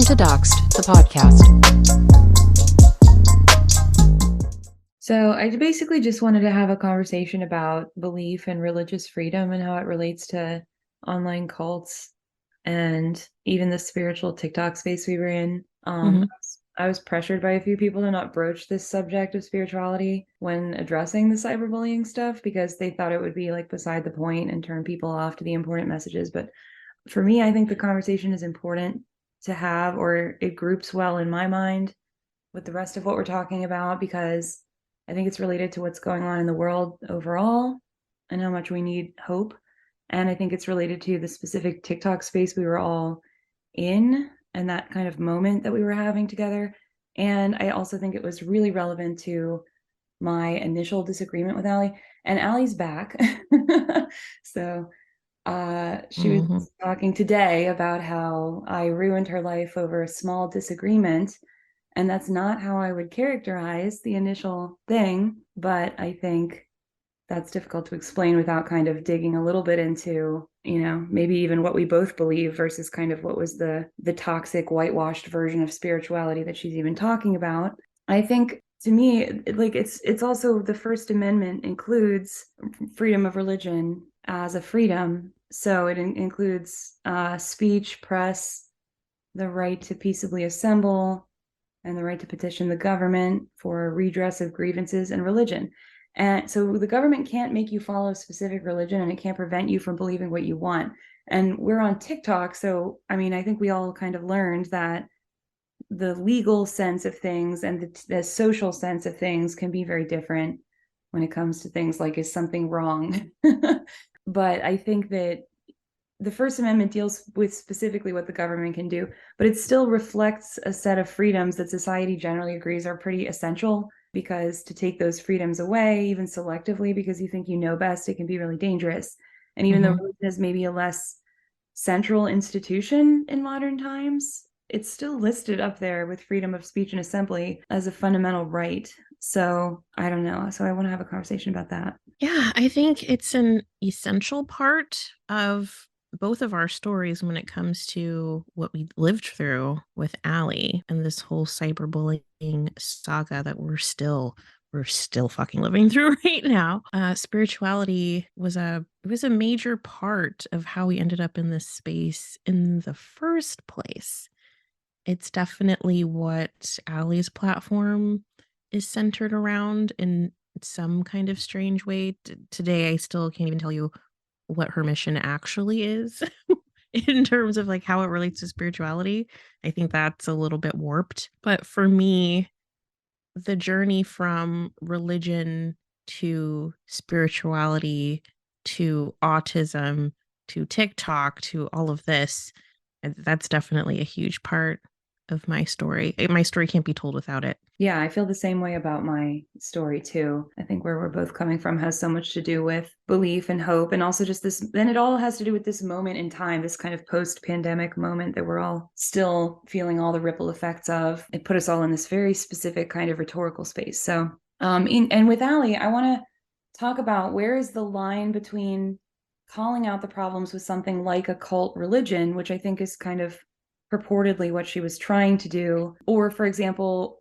to Doxxed the Podcast. So I basically just wanted to have a conversation about belief and religious freedom and how it relates to online cults and even the spiritual TikTok space we were in. I was pressured by a few people to not broach this subject of spirituality when addressing the cyberbullying stuff because they thought it would be like beside the point and turn people off to the important messages. But for me, I think the conversation is important to have, or it groups well in my mind with the rest of what we're talking about, because I think it's related to what's going on in the world overall and how much we need hope. And I think it's related to the specific TikTok space we were all in and that kind of moment that we were having together. And I also think it was really relevant to my initial disagreement with Allie. And Allie's back. So she was talking today about how I ruined her life over a small disagreement. And that's not how I would characterize the initial thing, but I think that's difficult to explain without kind of digging a little bit into, maybe even what we both believe versus kind of what was the toxic whitewashed version of spirituality that she's even talking about. I think to me, like it's also the First Amendment includes freedom of religion as a freedom. So it includes speech, press, the right to peaceably assemble, and the right to petition the government for redress of grievances and religion. And so the government can't make you follow a specific religion, and it can't prevent you from believing what you want. And we're on TikTok, so I mean, I think we all kind of learned that the legal sense of things and the social sense of things can be very different when it comes to things like, is something wrong? But I think that the First Amendment deals with specifically what the government can do, but it still reflects a set of freedoms that society generally agrees are pretty essential, because to take those freedoms away, even selectively, because you think you know best, it can be really dangerous. And even though religion is maybe a less central institution in modern times, it's still listed up there with freedom of speech and assembly as a fundamental right. So I don't know. So I want to have a conversation about that. Yeah, I think it's an essential part of both of our stories when it comes to what we lived through with Allie and this whole cyberbullying saga that we're still fucking living through right now. Spirituality was a major part of how we ended up in this space in the first place. It's definitely what Allie's platform is centered around in some kind of strange way. Today, I still can't even tell you what her mission actually is in terms of like how it relates to spirituality. I think that's a little bit warped. But for me, the journey from religion to spirituality to autism to TikTok to all of this, that's definitely a huge part of my story. My story can't be told without it. Yeah, I feel the same way about my story too. I think where we're both coming from has so much to do with belief and hope, and also just this, then it all has to do with this moment in time, this kind of post-pandemic moment that we're all still feeling all the ripple effects of. It put us all in this very specific kind of rhetorical space. So, and with Allie, I want to talk about where is the line between calling out the problems with something like a cult religion, which I think is kind of purportedly what she was trying to do, or for example,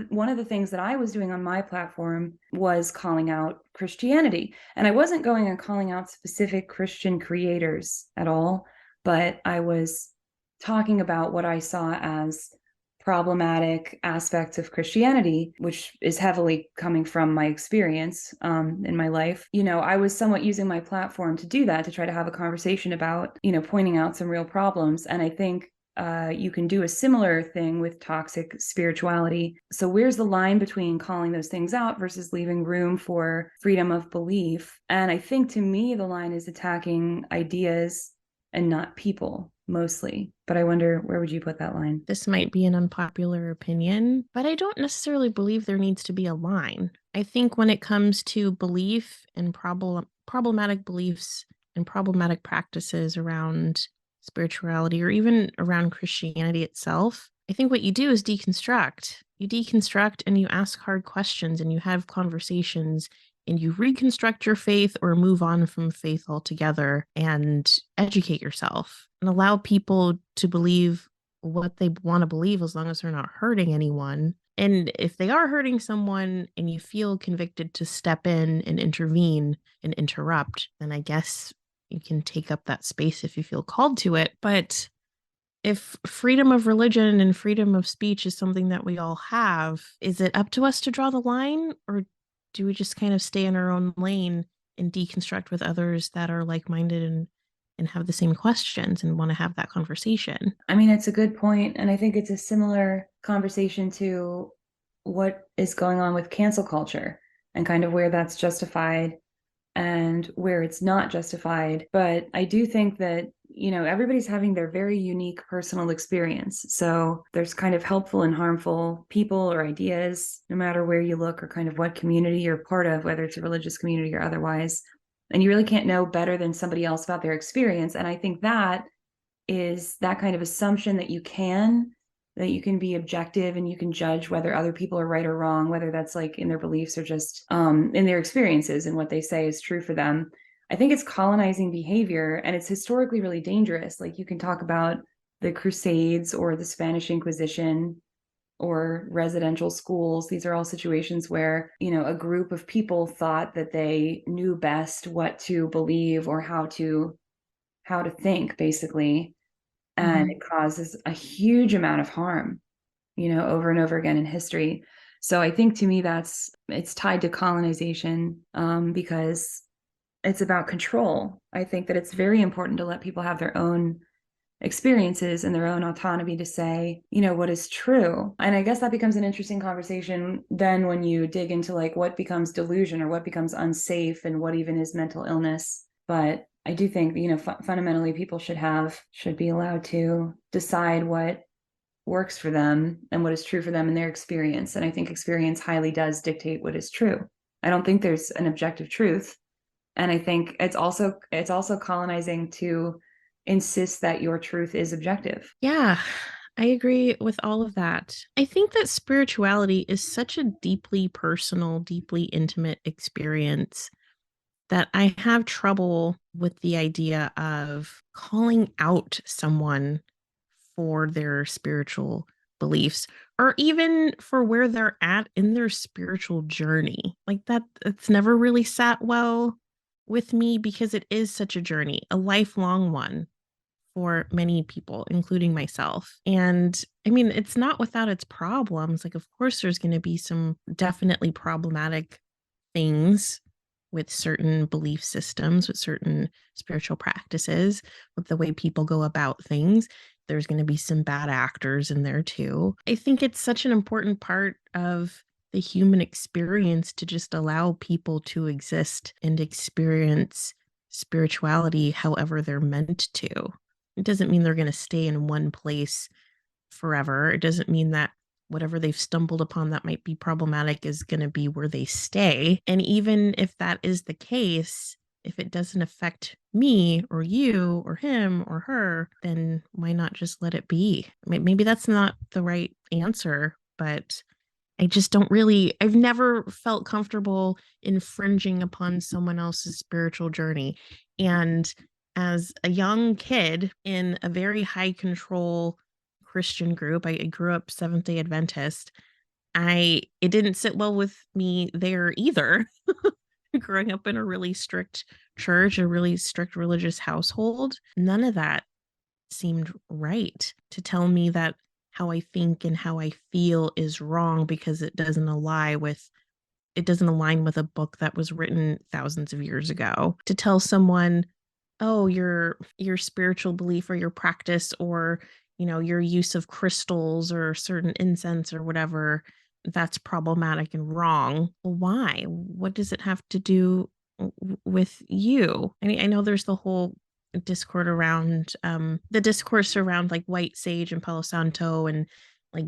one of the things that I was doing on my platform was calling out Christianity. And I wasn't going and calling out specific Christian creators at all, but I was talking about what I saw as problematic aspects of Christianity, which is heavily coming from my experience in my life. I was somewhat using my platform to do that, to try to have a conversation about, pointing out some real problems. And I think you can do a similar thing with toxic spirituality. So where's the line between calling those things out versus leaving room for freedom of belief? And I think to me, the line is attacking ideas and not people mostly. But I wonder, where would you put that line? This might be an unpopular opinion, but I don't necessarily believe there needs to be a line. I think when it comes to belief and problematic beliefs and problematic practices around spirituality or even around Christianity itself, I think what you do is deconstruct. You deconstruct and you ask hard questions and you have conversations and you reconstruct your faith or move on from faith altogether and educate yourself and allow people to believe what they want to believe as long as they're not hurting anyone. And if they are hurting someone and you feel convicted to step in and intervene and interrupt, then I guess you can take up that space if you feel called to it. But if freedom of religion and freedom of speech is something that we all have, is it up to us to draw the line, or do we just kind of stay in our own lane and deconstruct with others that are like-minded and have the same questions and want to have that conversation? I mean, it's a good point, and I think it's a similar conversation to what is going on with cancel culture and kind of where that's justified and where it's not justified. But I do think that, everybody's having their very unique personal experience. So there's kind of helpful and harmful people or ideas, no matter where you look or kind of what community you're part of, whether it's a religious community or otherwise. And you really can't know better than somebody else about their experience. And I think that is that kind of assumption that you can be objective and you can judge whether other people are right or wrong, whether that's like in their beliefs or just in their experiences and what they say is true for them. I think it's colonizing behavior, and it's historically really dangerous. Like, you can talk about the Crusades or the Spanish Inquisition or residential schools. These are all situations where, a group of people thought that they knew best what to believe or how to think, basically. And it causes a huge amount of harm, over and over again in history. So I think, to me, it's tied to colonization, because it's about control. I think that it's very important to let people have their own experiences and their own autonomy to say, what is true. And I guess that becomes an interesting conversation then when you dig into like what becomes delusion or what becomes unsafe and what even is mental illness. But I do think, fundamentally people should be allowed to decide what works for them and what is true for them in their experience. And I think experience highly does dictate what is true. I don't think there's an objective truth. And I think it's also colonizing to insist that your truth is objective. Yeah, I agree with all of that. I think that spirituality is such a deeply personal, deeply intimate experience that I have trouble with the idea of calling out someone for their spiritual beliefs or even for where they're at in their spiritual journey. Like that, it's never really sat well with me because it is such a journey, a lifelong one for many people, including myself. And I mean, it's not without its problems. Like, of course, there's going to be some definitely problematic things with certain belief systems, with certain spiritual practices, with the way people go about things. There's going to be some bad actors in there too. I think it's such an important part of the human experience to just allow people to exist and experience spirituality however they're meant to. It doesn't mean they're going to stay in one place forever. It doesn't mean that whatever they've stumbled upon that might be problematic is going to be where they stay. And even if that is the case, if it doesn't affect me or you or him or her, then why not just let it be? Maybe that's not the right answer, but I just don't really, I've never felt comfortable infringing upon someone else's spiritual journey. And as a young kid in a very high control Christian group, I grew up Seventh-day Adventist. It didn't sit well with me there either. Growing up in a really strict church, a really strict religious household, none of that seemed right to tell me that how I think and how I feel is wrong because it doesn't align with a book that was written thousands of years ago. To tell someone, oh, your spiritual belief or your practice or your use of crystals or certain incense or whatever, that's problematic and wrong. Well, why? What does it have to do with you? I mean, I know there's the whole discord around the discourse around like white sage and Palo Santo and like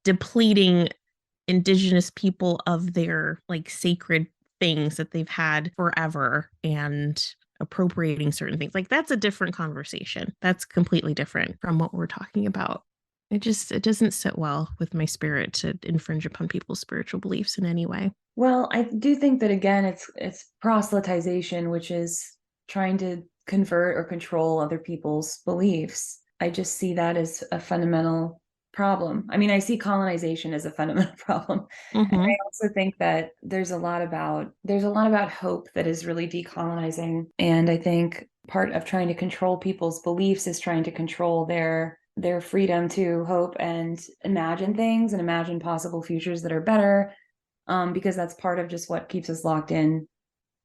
depleting indigenous people of their like sacred things that they've had forever and appropriating certain things. Like that's a different conversation. That's completely different from what we're talking about. It doesn't sit well with my spirit to infringe upon people's spiritual beliefs in any way. Well, I do think that, again, it's proselytization, which is trying to convert or control other people's beliefs. I just see that as a fundamental problem. I mean, I see colonization as a fundamental problem. And Mm-hmm. I also think that there's a lot about hope that is really decolonizing. And I think part of trying to control people's beliefs is trying to control their freedom to hope and imagine things and imagine possible futures that are better, because that's part of just what keeps us locked in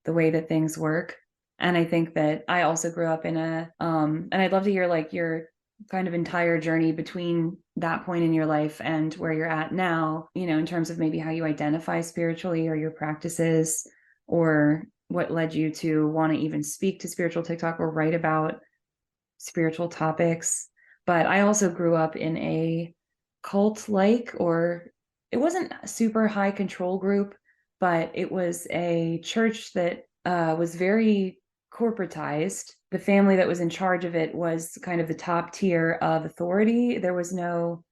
the way that things work. And I think that I also grew up in and I'd love to hear like your kind of entire journey between that point in your life and where you're at now, in terms of maybe how you identify spiritually or your practices, or what led you to want to even speak to spiritual TikTok or write about spiritual topics. But I also grew up in a cult like, or it wasn't a super high control group, but it was a church that was very corporatized. The family that was in charge of it was kind of the top tier of authority. There was no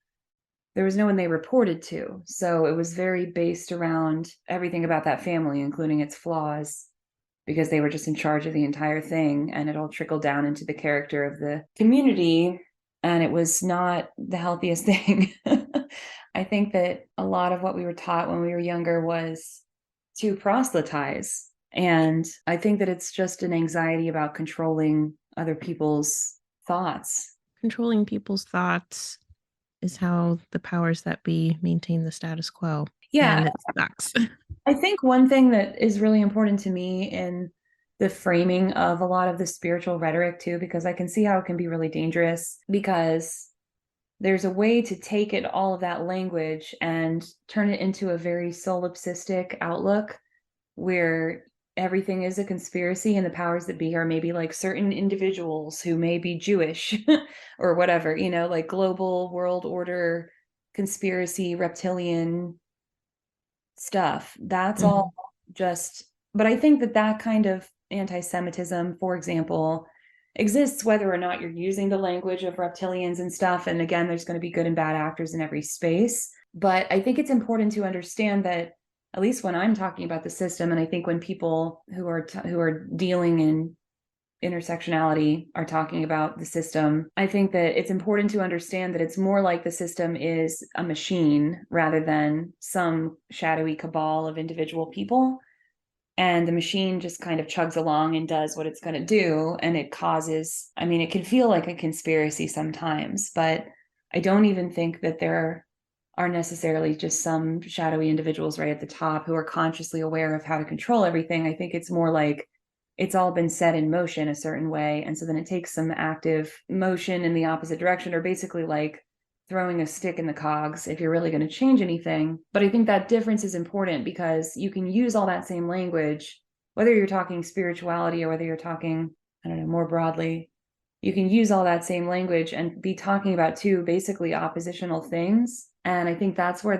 one they reported to. So it was very based around everything about that family, including its flaws, because they were just in charge of the entire thing, and it all trickled down into the character of the community, and it was not the healthiest thing. I think that a lot of what we were taught when we were younger was to proselytize, and I think that it's just an anxiety about controlling other people's thoughts. Controlling people's thoughts is how the powers that be maintain the status quo. Yeah, And it sucks. I think one thing that is really important to me in the framing of a lot of the spiritual rhetoric too, because I can see how it can be really dangerous, because there's a way to take it, all of that language, and turn it into a very solipsistic outlook where everything is a conspiracy and the powers that be are maybe like certain individuals who may be Jewish or whatever, like global world order, conspiracy, reptilian stuff. That's Mhm. all just, but I think that that kind of anti-Semitism, for example, exists whether or not you're using the language of reptilians and stuff. And again, there's going to be good and bad actors in every space. But I think it's important to understand that, at least when I'm talking about the system, and I think when people who are dealing in intersectionality are talking about the system, I think that it's important to understand that it's more like the system is a machine rather than some shadowy cabal of individual people. And the machine just kind of chugs along and does what it's going to do. And it causes, I mean, it can feel like a conspiracy sometimes, but I don't even think that there are necessarily just some shadowy individuals right at the top who are consciously aware of how to control everything. I think it's more like it's all been set in motion a certain way. And so then it takes some active motion in the opposite direction, or basically like throwing a stick in the cogs if you're really going to change anything. But I think that difference is important, because you can use all that same language, whether you're talking spirituality or whether you're talking, I don't know, more broadly, you can use all that same language and be talking about two basically oppositional things. And I think that's where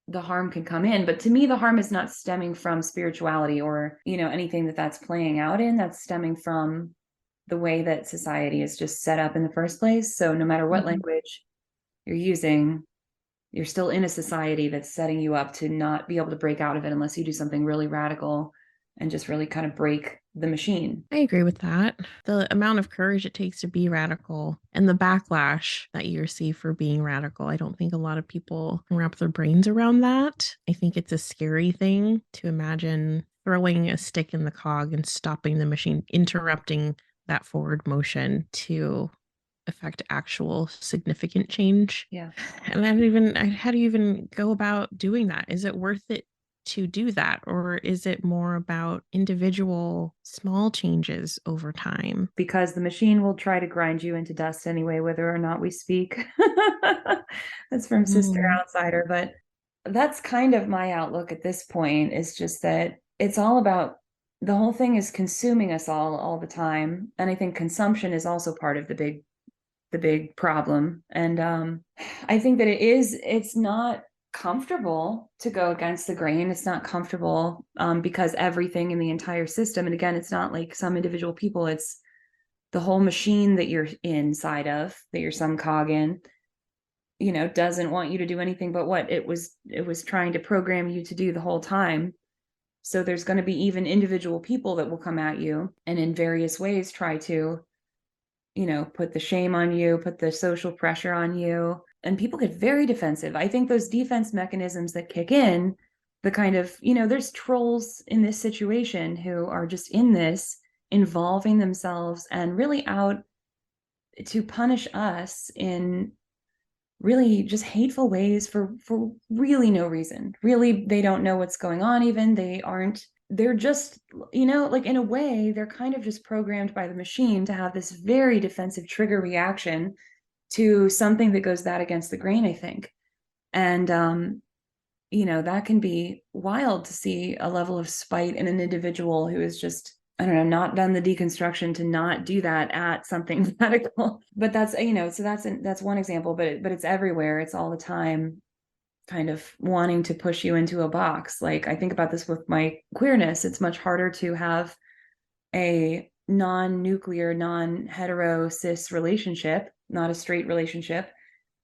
the harm can come in. But to me, the harm is not stemming from spirituality or, anything that's playing out in. That's stemming from the way that society is just set up in the first place. So no matter what Mhm. language you're using, you're still in a society that's setting you up to not be able to break out of it unless you do something really radical and just really kind of break the machine. I agree with that. The amount of courage it takes to be radical and the backlash that you receive for being radical. I don't think a lot of people can wrap their brains around that. I think it's a scary thing to imagine throwing a stick in the cog and stopping the machine, interrupting that forward motion to affect actual significant change. Yeah. And how do you even go about doing that? Is it worth it to do that? Or is it more about individual small changes over time? Because the machine will try to grind you into dust anyway, whether or not we speak. That's from Sister Mm, Outsider. But that's kind of my outlook at this point, is just that it's all about, the whole thing is consuming us all the time. And I think consumption is also part of the big problem. And I think that it's not comfortable to go against the grain. It's not comfortable, because everything in the entire system, and again, it's not like some individual people, it's the whole machine that you're inside of, that you're some cog in, doesn't want you to do anything but what it was trying to program you to do the whole time. So there's going to be even individual people that will come at you and in various ways try to put the shame on you, put the social pressure on you, and people get very defensive. I think those defense mechanisms that kick in, the kind of, there's trolls in this situation who are just in this, involving themselves and really out to punish us in really just hateful ways for really no reason. Really, they don't know what's going on. Even they're just, like, in a way, they're kind of just programmed by the machine to have this very defensive trigger reaction to something that goes that against the grain, I think. And that can be wild to see a level of spite in an individual who is just, I don't know, not done the deconstruction to not do that at something medical. But that's, so that's one example, but it's everywhere. It's all the time, kind of wanting to push you into a box. Like, I think about this with my queerness. It's much harder to have a non-nuclear, non-hetero cis relationship, not a straight relationship,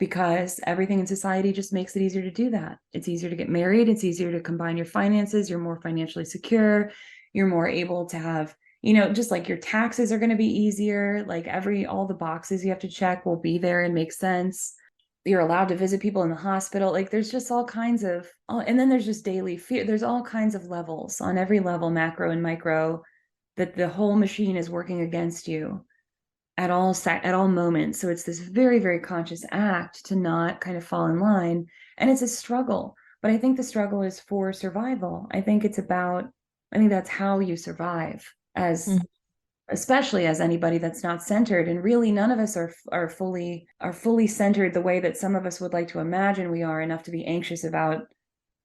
because everything in society just makes it easier to do that. It's easier to get married. It's easier to combine your finances. You're more financially secure. You're more able to have, just like your taxes are going to be easier. Like all the boxes you have to check will be there and make sense. You're allowed to visit people in the hospital. Like, there's just all kinds of, and then there's just daily fear. There's all kinds of levels on every level, macro and micro, that the whole machine is working against you at all moments. So it's this very, very conscious act to not kind of fall in line. And it's a struggle, but I think the struggle is for survival. I think that's how you survive, as especially as anybody that's not centered. And really, none of us are fully centered the way that some of us would like to imagine we are, enough to be anxious about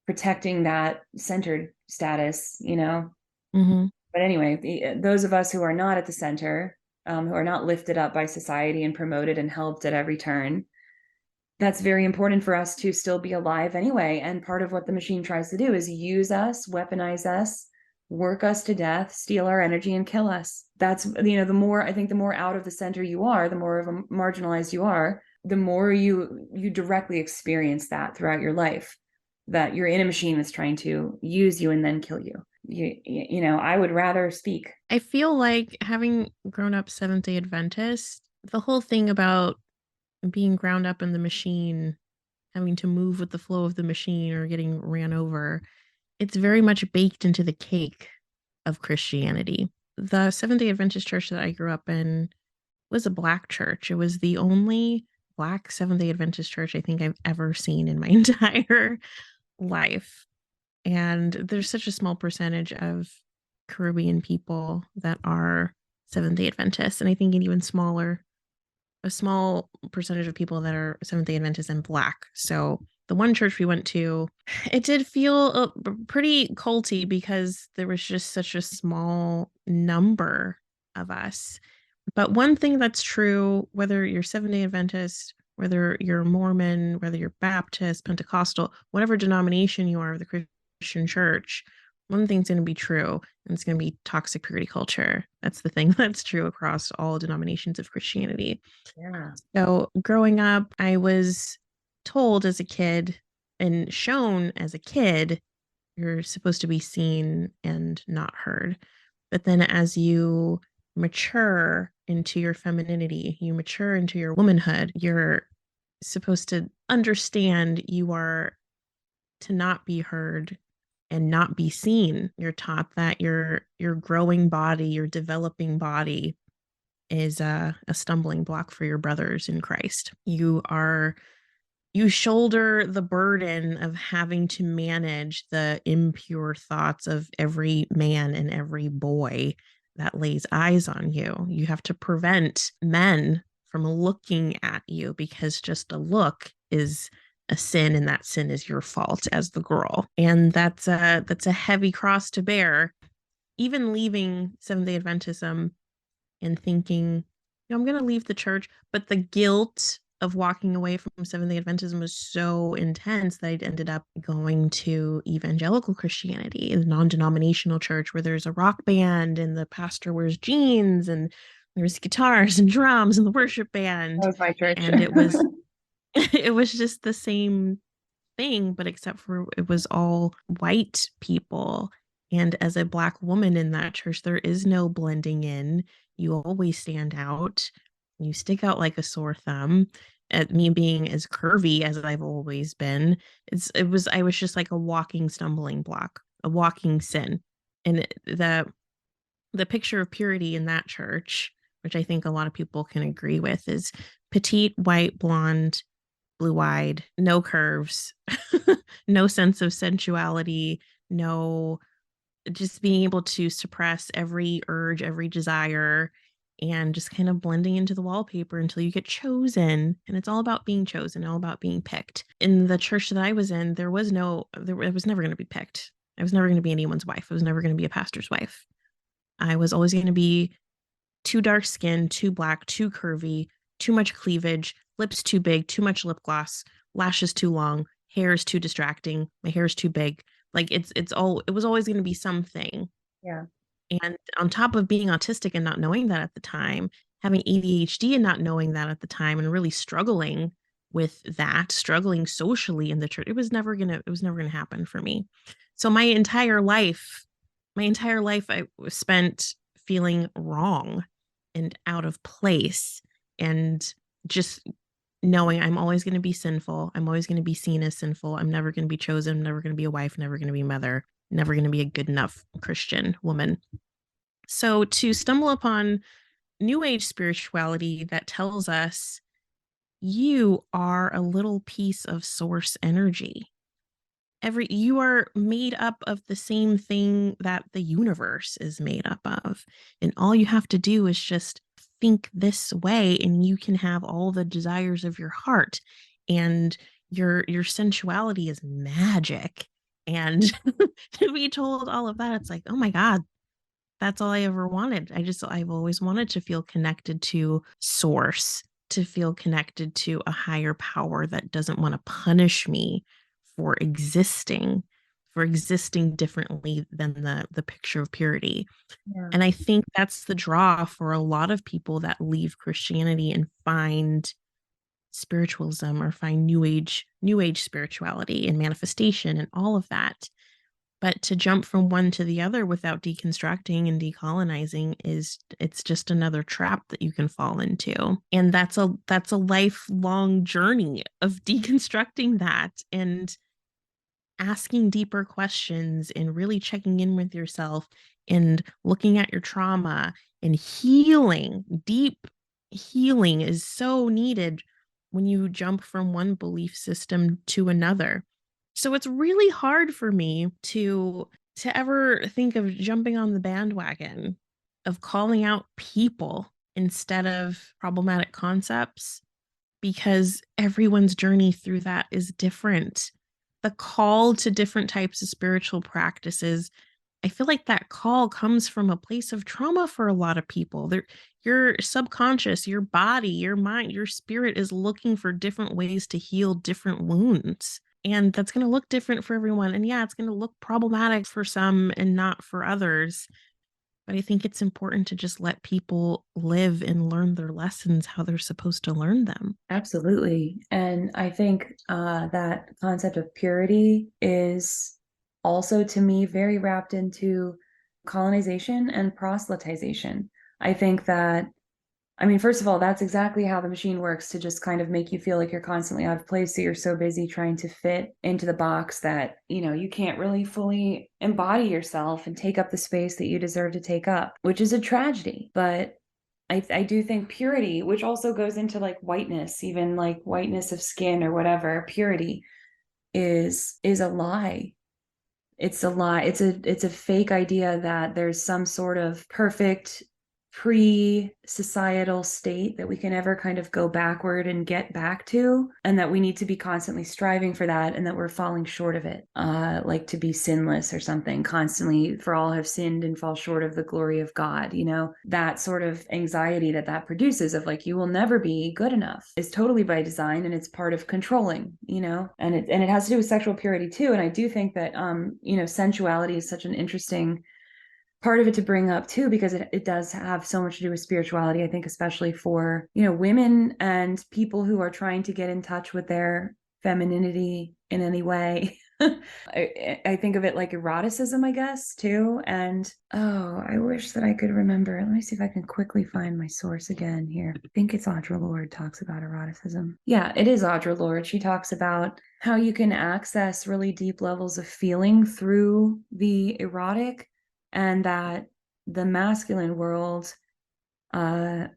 protecting that centered status, But anyway, those of us who are not at the center, who are not lifted up by society and promoted and helped at every turn, that's very important for us to still be alive anyway. And part of what the machine tries to do is use us, weaponize us, work us to death, steal our energy, and kill us. That's, the more out of the center you are, the more of a marginalized you are, the more you directly experience that throughout your life, that you're in a machine that's trying to use you and then kill you. I would rather speak. I feel like, having grown up Seventh-day Adventist, the whole thing about being ground up in the machine, having to move with the flow of the machine or getting ran over, it's very much baked into the cake of Christianity. The Seventh-day Adventist church that I grew up in was a Black church. It was the only Black Seventh-day Adventist church I think I've ever seen in my entire life. And there's such a small percentage of Caribbean people that are Seventh-day Adventists. And I think an even a small percentage of people that are Seventh-day Adventists and Black. So the one church we went to, it did feel pretty culty because there was just such a small number of us. But one thing that's true, whether you're Seventh-day Adventist, whether you're Mormon, whether you're Baptist, Pentecostal, whatever denomination you are of the Christian church, one thing's going to be true, and it's going to be toxic purity culture. That's the thing that's true across all denominations of Christianity. Yeah. So growing up, I was told as a kid and shown as a kid, you're supposed to be seen and not heard. But then as you mature into your femininity, you mature into your womanhood, you're supposed to understand you are to not be heard and not be seen. You're taught that your growing body, your developing body is a stumbling block for your brothers in Christ. You shoulder the burden of having to manage the impure thoughts of every man and every boy that lays eyes on you. You have to prevent men from looking at you, because just a look is a sin, and that sin is your fault as the girl. And that's a heavy cross to bear. Even leaving Seventh-day Adventism and thinking, I'm going to leave the church, but the guilt of walking away from Seventh-day Adventism was so intense that I ended up going to evangelical Christianity, the non-denominational church, where there's a rock band and the pastor wears jeans and there's guitars and drums and the worship band. That was my church. And it was it was just the same thing, but except for it was all white people. And as a Black woman in that church, there is no blending in. You always stand out. You stick out like a sore thumb. At me being as curvy as I've always been, I was just like a walking stumbling block, a walking sin. And the picture of purity in that church, which I think a lot of people can agree with, is petite, white, blonde, blue-eyed, no curves, no sense of sensuality, no, just being able to suppress every urge, every desire, and just kind of blending into the wallpaper until you get chosen. And it's all about being chosen, all about being picked. In the church that I was in, there was never going to be picked. I was never going to be anyone's wife. I was never going to be a pastor's wife. I was always going to be too dark skinned, too black, too curvy, too much cleavage, lips too big, too much lip gloss, lashes too long, hair is too distracting, my hair is too big. Like it was always going to be something. Yeah. And on top of being autistic and not knowing that at the time, having ADHD and not knowing that at the time, and really struggling with that, struggling socially in the church, it was never gonna happen for me. So my entire life I spent feeling wrong and out of place, and just knowing I'm always going to be sinful. I'm always going to be seen as sinful. I'm never going to be chosen. I'm never going to be a wife, never going to be a mother, never going to be a good enough Christian woman. So to stumble upon new age spirituality that tells us you are a little piece of source energy. You are made up of the same thing that the universe is made up of. And all you have to do is just think this way, and you can have all the desires of your heart. And your sensuality is magic. And to be told all of that, it's like, oh my God, that's all I ever wanted. I've always wanted to feel connected to source, to feel connected to a higher power that doesn't want to punish me for existing, for existing differently than the picture of purity. Yeah. And I think that's the draw for a lot of people that leave Christianity and find spiritualism, or find new age spirituality and manifestation and all of that. But to jump from one to the other without deconstructing and decolonizing it's just another trap that you can fall into. And that's a lifelong journey of deconstructing that, and asking deeper questions, and really checking in with yourself, and looking at your trauma, and healing. Deep healing is so needed when you jump from one belief system to another. So it's really hard for me to ever think of jumping on the bandwagon of calling out people instead of problematic concepts, because everyone's journey through that is different. The call to different types of spiritual practices, I feel like that call comes from a place of trauma for a lot of people. Your subconscious, your body, your mind, your spirit is looking for different ways to heal different wounds. And that's going to look different for everyone. And yeah, it's going to look problematic for some and not for others. But I think it's important to just let people live and learn their lessons how they're supposed to learn them. Absolutely. And I think that concept of purity is also, to me, very wrapped into colonization and proselytization. I think that, I mean, first of all, that's exactly how the machine works, to just kind of make you feel like you're constantly out of place. So you're so busy trying to fit into the box that, you can't really fully embody yourself and take up the space that you deserve to take up, which is a tragedy. But I do think purity, which also goes into like whiteness, even like whiteness of skin or whatever, purity is a lie. It's a lie. It's a fake idea that there's some sort of perfect pre-societal state that we can ever kind of go backward and get back to, and that we need to be constantly striving for that, and that we're falling short of it, like to be sinless or something constantly. For all have sinned and fall short of the glory of God. That sort of anxiety that produces, of like, you will never be good enough, is totally by design, and it's part of controlling, and it has to do with sexual purity too. And I do think that sensuality is such an interesting part of it to bring up too, because it does have so much to do with spirituality. I think especially for women and people who are trying to get in touch with their femininity in any way. I think of it like eroticism, I guess, too. And I wish that I could remember. Let me see if I can quickly find my source again here. I think it's Audre Lorde talks about eroticism. Yeah, it is Audre Lorde. She talks about how you can access really deep levels of feeling through the erotic, and that the masculine world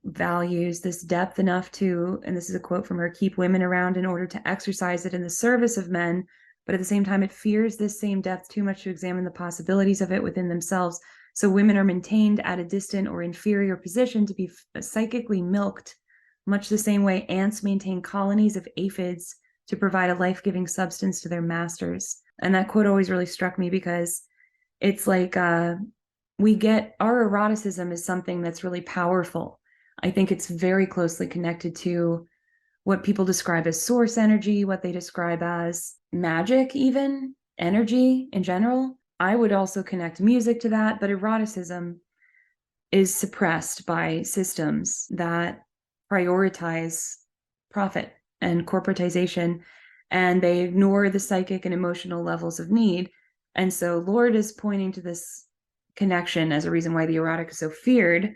values this depth enough to, and this is a quote from her, keep women around in order to exercise it in the service of men, but at the same time, it fears this same depth too much to examine the possibilities of it within themselves. So women are maintained at a distant or inferior position to be psychically milked, much the same way ants maintain colonies of aphids to provide a life-giving substance to their masters. And that quote always really struck me, because it's like we get our eroticism is something that's really powerful. I think it's very closely connected to what people describe as source energy, what they describe as magic, even energy in general. I would also connect music to that, but eroticism is suppressed by systems that prioritize profit and corporatization, and they ignore the psychic and emotional levels of need. And so Lorde is pointing to this connection as a reason why the erotic is so feared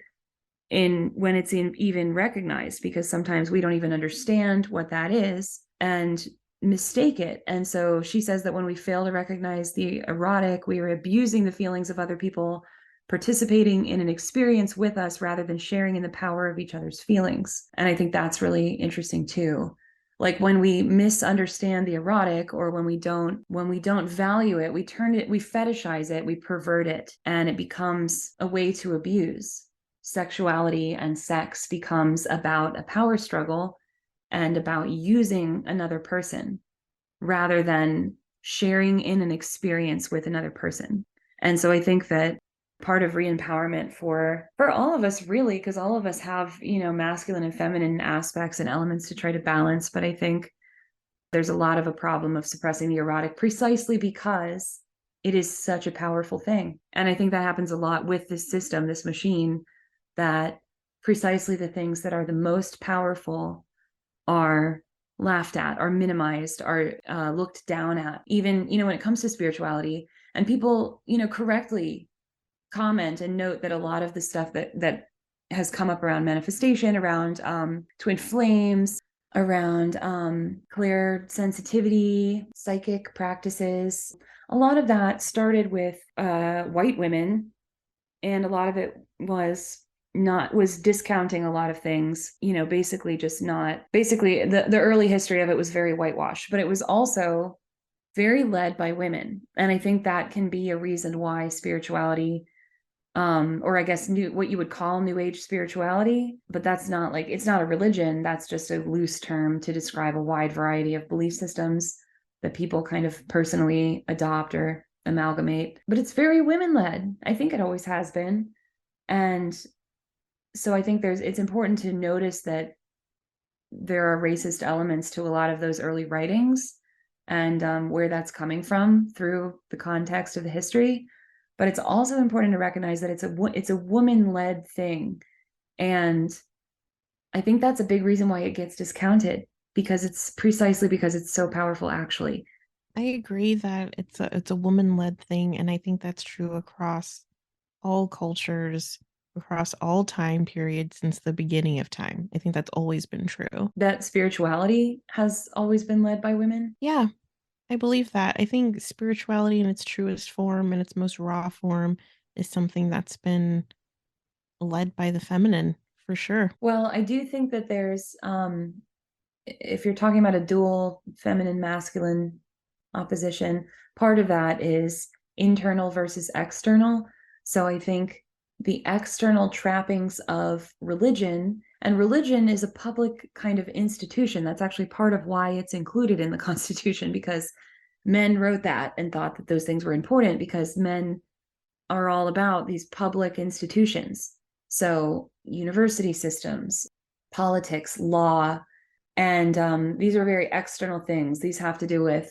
in when it's even recognized, because sometimes we don't even understand what that is and mistake it. And so she says that when we fail to recognize the erotic, we are abusing the feelings of other people participating in an experience with us rather than sharing in the power of each other's feelings. And I think that's really interesting too. Like when we misunderstand the erotic, or when we don't value it, we fetishize it, we pervert it, and it becomes a way to abuse. Sexuality and sex becomes about a power struggle and about using another person rather than sharing in an experience with another person. And so I think that part of re-empowerment for all of us, really, because all of us have, masculine and feminine aspects and elements to try to balance, but I think there's a lot of a problem of suppressing the erotic precisely because it is such a powerful thing. And I think that happens a lot with this system, this machine, that precisely the things that are the most powerful are laughed at, are minimized, are looked down at. Even, when it comes to spirituality, and people, correctly comment and note that a lot of the stuff that has come up around manifestation, around twin flames, around clear sensitivity, psychic practices, a lot of that started with white women, and a lot of it was discounting a lot of things, basically the early history of it was very whitewashed, but it was also very led by women. And I think that can be a reason why spirituality, or I guess what you would call new age spirituality, but that's not it's not a religion. That's just a loose term to describe a wide variety of belief systems that people kind of personally adopt or amalgamate. But it's very women led. I think it always has been. And so I think it's important to notice that there are racist elements to a lot of those early writings, and where that's coming from through the context of the history. But it's also important to recognize that it's a woman-led thing. And I think that's a big reason why it gets discounted, because it's precisely because it's so powerful, actually. I agree that it's a woman-led thing, and I think that's true across all cultures, across all time periods since the beginning of time. I think that's always been true. That spirituality has always been led by women. Yeah, I believe that. I think spirituality in its truest form and its most raw form is something that's been led by the feminine, for sure. Well, I do think that there's if you're talking about a dual feminine masculine opposition, part of that is internal versus external. So I think the external trappings of religion, and religion is a public kind of institution. That's actually part of why it's included in the Constitution, because men wrote that and thought that those things were important, because men are all about these public institutions. So university systems, politics, law, and these are very external things. These have to do with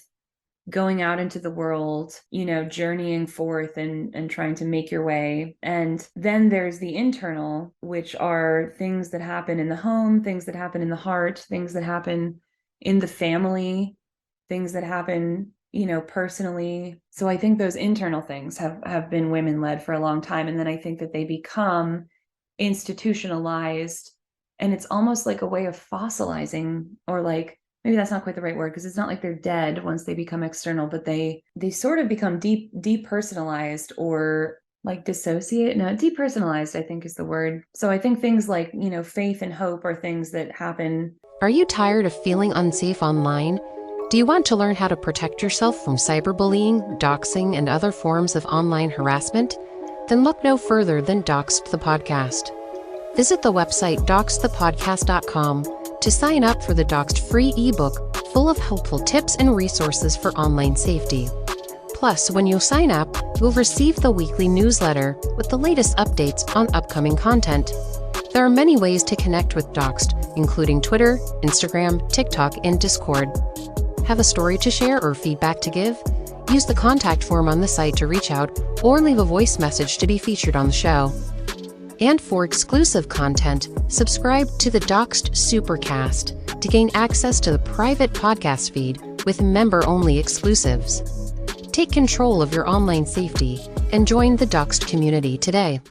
going out into the world, journeying forth and trying to make your way. And then there's the internal, which are things that happen in the home, things that happen in the heart, things that happen in the family, things that happen personally. So I think those internal things have been women led for a long time. And then I think that they become institutionalized, and it's almost like a way of fossilizing, or like, maybe that's not quite the right word, because it's not like they're dead once they become external, but they sort of become depersonalized, or like dissociate. No, depersonalized, I think, is the word. So I think things like, faith and hope are things that happen. Are you tired of feeling unsafe online? Do you want to learn how to protect yourself from cyberbullying, doxing, and other forms of online harassment? Then look no further than Doxxed the Podcast. Visit the website doxxedthepodcast.com to sign up for the Doxxed free ebook full of helpful tips and resources for online safety. Plus, when you sign up, you'll receive the weekly newsletter with the latest updates on upcoming content. There are many ways to connect with Doxxed, including Twitter, Instagram, TikTok, and Discord. Have a story to share or feedback to give? Use the contact form on the site to reach out, or leave a voice message to be featured on the show. And for exclusive content, subscribe to the Doxxed Supercast to gain access to the private podcast feed with member-only exclusives. Take control of your online safety and join the Doxxed community today.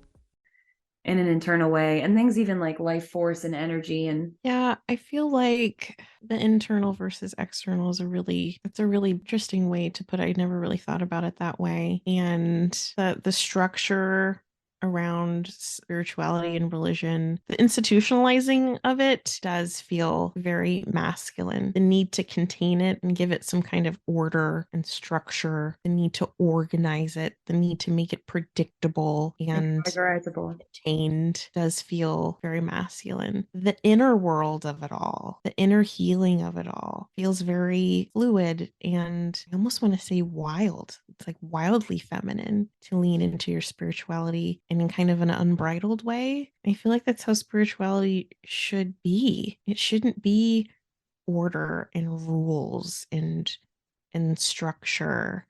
In an internal way, and things even like life force and energy. And yeah, I feel like the internal versus external is it's a really interesting way to put it. I never really thought about it that way. And the structure around spirituality and religion, the institutionalizing of it does feel very masculine. The need to contain it and give it some kind of order and structure, the need to organize it, the need to make it predictable and contained does feel very masculine. The inner world of it all, the inner healing of it all feels very fluid, and I almost want to say wild. It's like wildly feminine to lean into your spirituality and in kind of an unbridled way. I feel like that's how spirituality should be. It shouldn't be order and rules and structure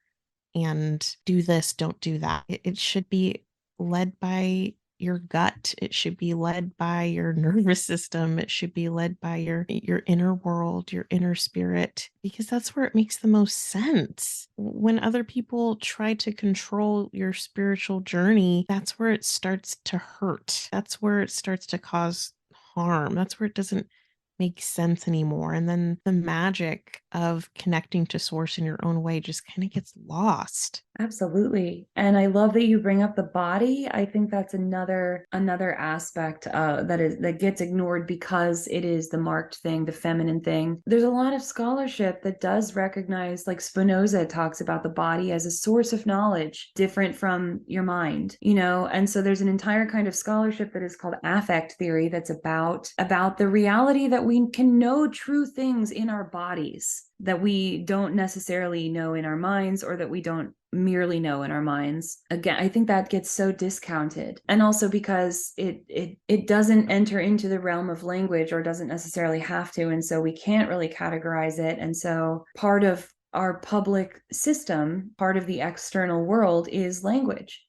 and do this, don't do that. It should be led by your gut. It should be led by your nervous system. It should be led by your inner world, your inner spirit, because that's where it makes the most sense. When other people try to control your spiritual journey, that's where it starts to hurt. That's where it starts to cause harm. That's where it doesn't make sense anymore. And then the magic of connecting to source in your own way just kind of gets lost. Absolutely. And I love that you bring up the body. I think that's another aspect that gets ignored because it is the marked thing, the feminine thing. There's a lot of scholarship that does recognize, like Spinoza talks about the body as a source of knowledge different from your mind, and so there's an entire kind of scholarship that is called affect theory that's about the reality that we can know true things in our bodies that we don't necessarily know in our minds, or that we don't merely know in our minds. Again, I think that gets so discounted, and also because it doesn't enter into the realm of language, or doesn't necessarily have to, and so we can't really categorize it. And so part of our public system, part of the external world, is language.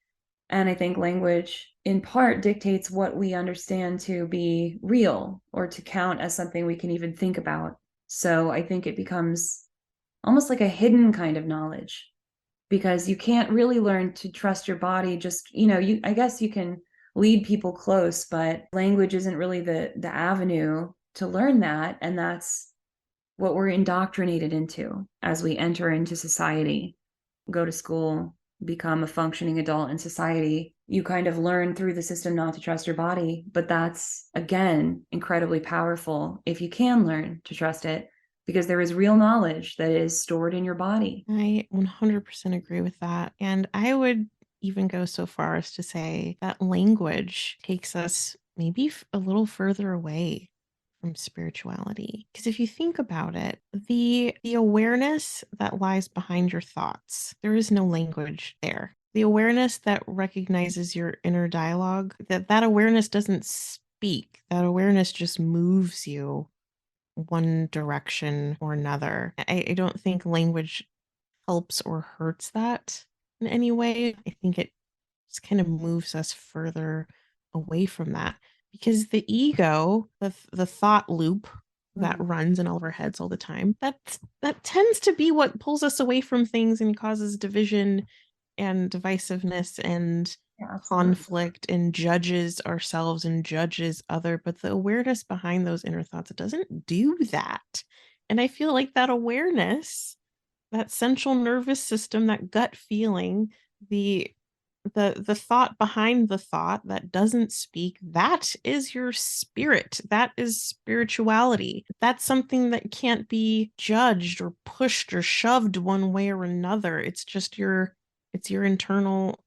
And I think language in part dictates what we understand to be real, or to count as something we can even think about. So I think it becomes almost like a hidden kind of knowledge, because you can't really learn to trust your body. Just, I guess you can lead people close, but language isn't really the avenue to learn that. And that's what we're indoctrinated into as we enter into society, go to school, become a functioning adult in society. You kind of learn through the system not to trust your body. But that's, again, incredibly powerful if you can learn to trust it, because there is real knowledge that is stored in your body. I 100% agree with that. And I would even go so far as to say that language takes us maybe a little further away from spirituality. Because if you think about it, the awareness that lies behind your thoughts, there is no language there. The awareness that recognizes your inner dialogue, that awareness doesn't speak. That awareness just moves you one direction or another. I don't think language helps or hurts that in any way. I think it just kind of moves us further away from that, because the ego, the thought loop that runs in all of our heads all the time. That tends to be what pulls us away from things and causes division and divisiveness and conflict and judges ourselves and judges other. But the awareness behind those inner thoughts, it doesn't do that. And I feel like that awareness, that central nervous system, that gut feeling, the thought behind the thought that doesn't speak, that is your spirit. That is spirituality. That's something that can't be judged or pushed or shoved one way or another. It's your internal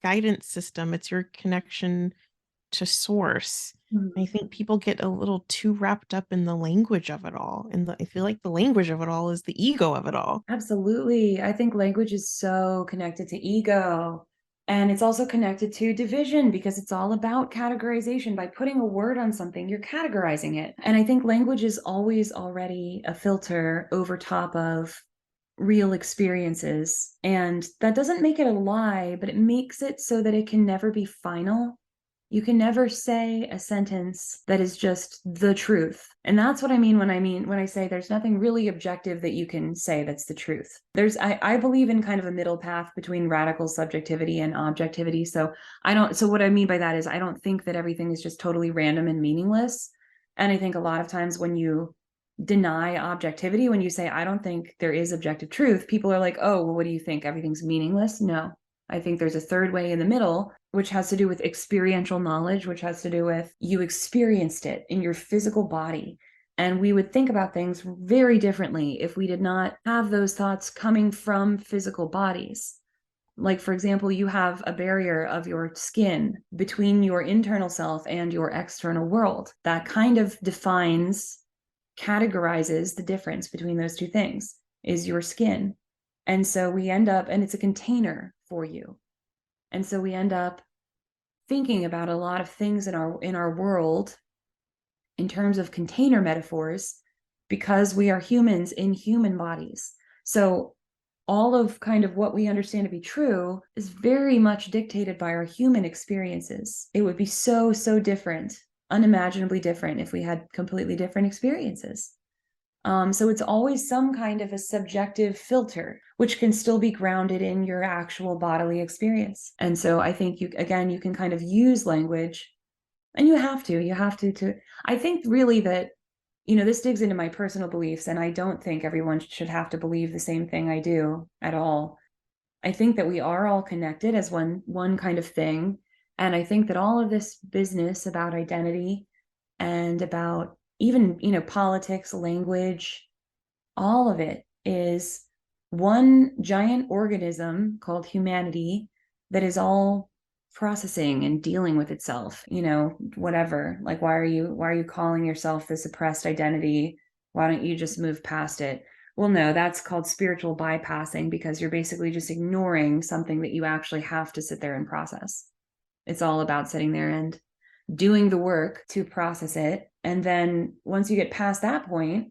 guidance system. It's your connection to source. I think people get a little too wrapped up in the language of it all. And I feel like the language of it all is the ego of it all. Absolutely. I think language is so connected to ego. And it's also connected to division because it's all about categorization. By putting a word on something, you're categorizing it. And I think language is always already a filter over top of real experiences. And that doesn't make it a lie, but it makes it so that it can never be final. You can never say a sentence that is just the truth. And that's what I mean when I say there's nothing really objective that you can say that's the truth. I believe in kind of a middle path between radical subjectivity and objectivity. So what I mean by that is I don't think that everything is just totally random and meaningless. And I think a lot of times when you deny objectivity, when you say, I don't think there is objective truth, people are like, oh, well, what do you think? Everything's meaningless? No. I think there's a third way in the middle, which has to do with experiential knowledge, which has to do with you experienced it in your physical body. And we would think about things very differently if we did not have those thoughts coming from physical bodies. Like, for example, you have a barrier of your skin between your internal self and your external world. That kind of categorizes the difference between those two things, is your skin. And so we end up, and it's a container for you. And so we end up thinking about a lot of things in our world in terms of container metaphors because we are humans in human bodies. So all of kind of what we understand to be true is very much dictated by our human experiences. It would be so different, unimaginably different, if we had completely different experiences. So it's always some kind of a subjective filter, which can still be grounded in your actual bodily experience. And so I think you can kind of use language, and you have to, I think really that, this digs into my personal beliefs, and I don't think everyone should have to believe the same thing I do at all. I think that we are all connected as one kind of thing. And I think that all of this business about identity and about even, politics, language, all of it is one giant organism called humanity that is all processing and dealing with itself, whatever. Like, why are you calling yourself this oppressed identity? Why don't you just move past it? Well, no, that's called spiritual bypassing, because you're basically just ignoring something that you actually have to sit there and process. It's all about sitting there and doing the work to process it. And then once you get past that point,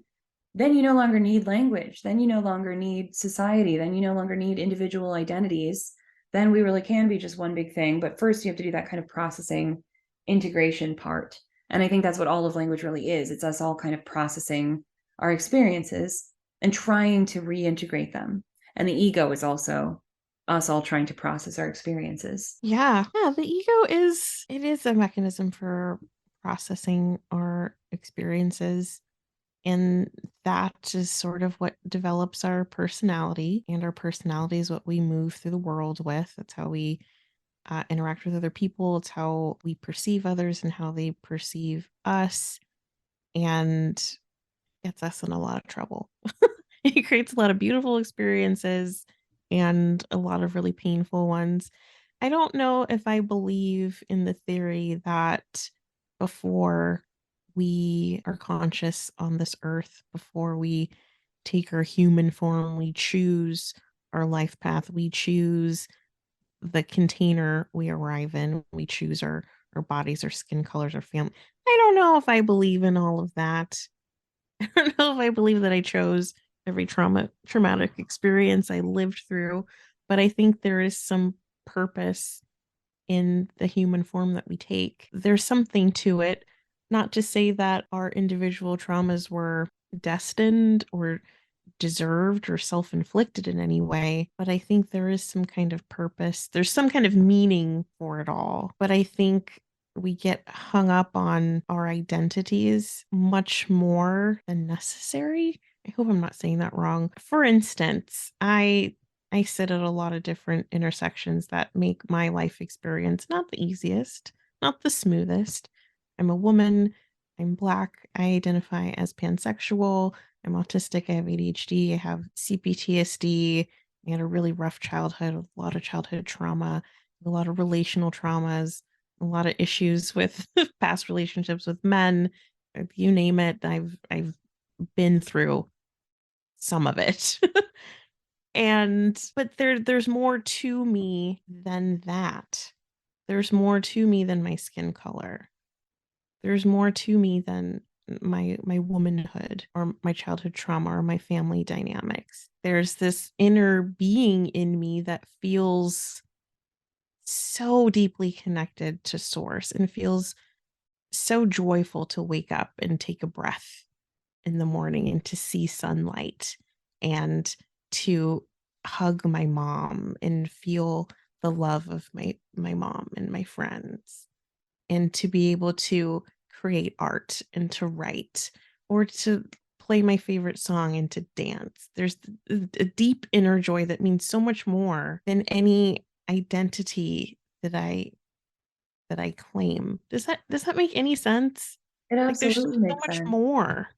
then you no longer need language. Then you no longer need society. Then you no longer need individual identities. Then we really can be just one big thing. But first you have to do that kind of processing integration part. And I think that's what all of language really is. It's us all kind of processing our experiences and trying to reintegrate them. And the ego is also us all trying to process our experiences. Yeah. The ego is a mechanism for processing our experiences. And that is sort of what develops our personality. And our personality is what we move through the world with. That's how we interact with other people. It's how we perceive others and how they perceive us. And gets us in a lot of trouble. It creates a lot of beautiful experiences and a lot of really painful ones. I don't know if I believe in the theory that before we are conscious on this earth, before we take our human form, we choose our life path, we choose the container we arrive in, we choose our bodies, our skin colors, our family. I don't know if I believe in all of that. I don't know if I believe that I chose every traumatic experience I lived through, but I think there is some purpose in the human form that we take. There's something to it. Not to say that our individual traumas were destined or deserved or self-inflicted in any way, but I think there is some kind of purpose. There's some kind of meaning for it all. But I think we get hung up on our identities much more than necessary. I hope I'm not saying that wrong. For instance, I sit at a lot of different intersections that make my life experience not the easiest, not the smoothest. I'm a woman, I'm Black, I identify as pansexual, I'm autistic, I have ADHD, I have CPTSD, I had a really rough childhood, a lot of childhood trauma, a lot of relational traumas, a lot of issues with past relationships with men. You name it, I've been through some of it. But there's more to me than that. There's more to me than my skin color. There's more to me than my womanhood or my childhood trauma or my family dynamics. There's this inner being in me that feels so deeply connected to source and feels so joyful to wake up and take a breath in the morning and to see sunlight and to hug my mom and feel the love of my mom and my friends, and to be able to create art and to write or to play my favorite song and to dance. There's a deep inner joy that means so much more than any identity that I claim. Does that make any sense? It Like there's just absolutely so makes much sense. more.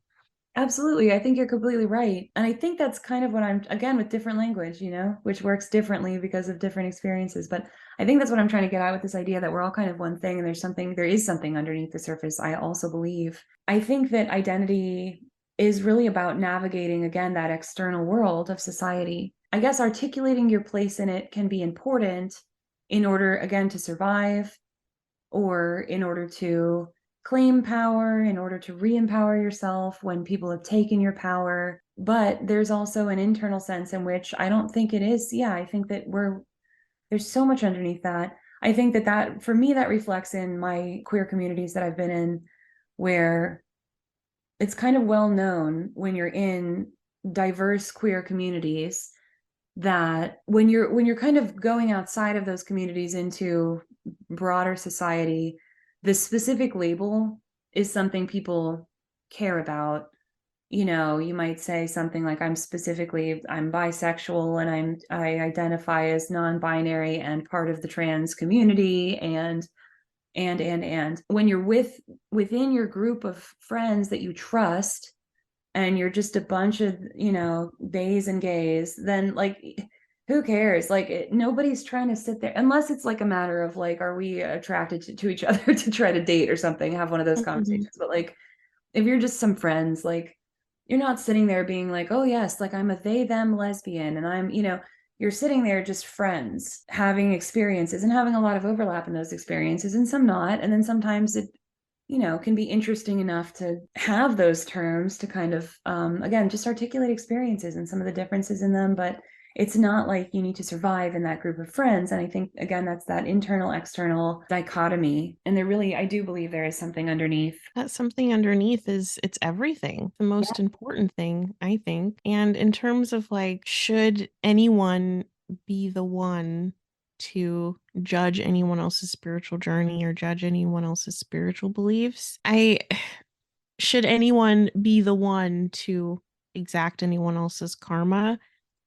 Absolutely. I think you're completely right. And I think that's kind of what I'm, again, with different language, which works differently because of different experiences. But I think that's what I'm trying to get at with this idea that we're all kind of one thing and there is something underneath the surface. I also believe. I think that identity is really about navigating, again, that external world of society. I guess articulating your place in it can be important in order, again, to survive, or in order to claim power, in order to re-empower yourself when people have taken your power. But there's also an internal sense in which I don't think it is. Yeah, I think that there's so much underneath that. I think that for me, that reflects in my queer communities that I've been in, where it's kind of well known when you're in diverse queer communities that when you're kind of going outside of those communities into broader society, the specific label is something people care about. You might say something like, I'm bisexual and I identify as non-binary and part of the trans community, and when you're within your group of friends that you trust, and you're just a bunch of bays and gays, then like who cares? Like nobody's trying to sit there unless it's like a matter of like, are we attracted to each other to try to date or something, have one of those conversations. But like if you're just some friends, like you're not sitting there being like, oh yes, like I'm a they them lesbian and you're sitting there just friends having experiences and having a lot of overlap in those experiences, and some not. And then sometimes it can be interesting enough to have those terms to kind of, again, just articulate experiences and some of the differences in them. But it's not like you need to survive in that group of friends. And I think, again, that's that internal external dichotomy. And I do believe there is something underneath. That something underneath it's everything. The most important thing, I think. And in terms of like, should anyone be the one to judge anyone else's spiritual journey or judge anyone else's spiritual beliefs? Should anyone be the one to exact anyone else's karma?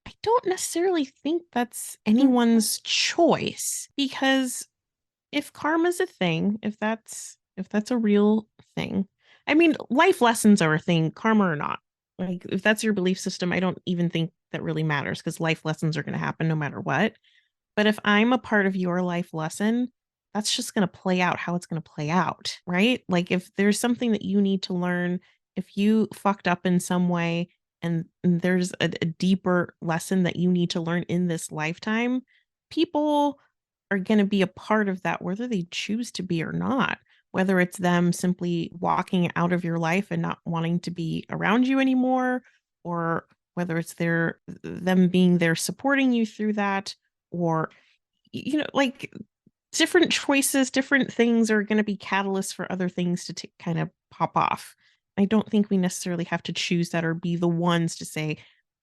I don't necessarily think that's anyone's choice, because if karma's a thing, if that's a real thing, I mean, life lessons are a thing, karma or not. Like, if that's your belief system, I don't even think that really matters, because life lessons are going to happen no matter what. But if I'm a part of your life lesson, that's just going to play out how it's going to play out, right? Like if there's something that you need to learn, if you fucked up in some way and there's a deeper lesson that you need to learn in this lifetime, people are going to be a part of that, whether they choose to be or not. Whether it's them simply walking out of your life and not wanting to be around you anymore, or whether it's them being there supporting you through that, or like different choices, different things are going to be catalysts for other things to kind of pop off. I don't think we necessarily have to choose that or be the ones to say,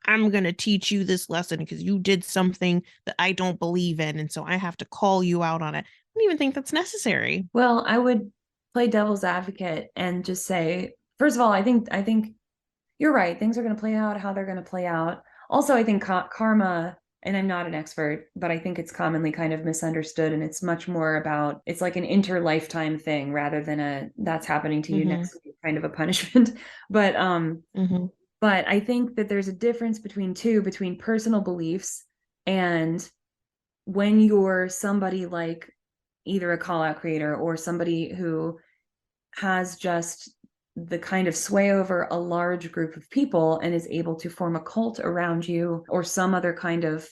I'm going to teach you this lesson because you did something that I don't believe in. And so I have to call you out on it. I don't even think that's necessary. Well, I would play devil's advocate and just say, first of all, I think you're right. Things are going to play out how they're going to play out. Also, I think karma, and I'm not an expert, but I think it's commonly kind of misunderstood. And it's much more about, it's like an inter-lifetime thing rather than that's happening to you next week kind of a punishment. But but I think that there's a difference between personal beliefs and when you're somebody like either a call out creator or somebody who has just the kind of sway over a large group of people and is able to form a cult around you, or some other kind of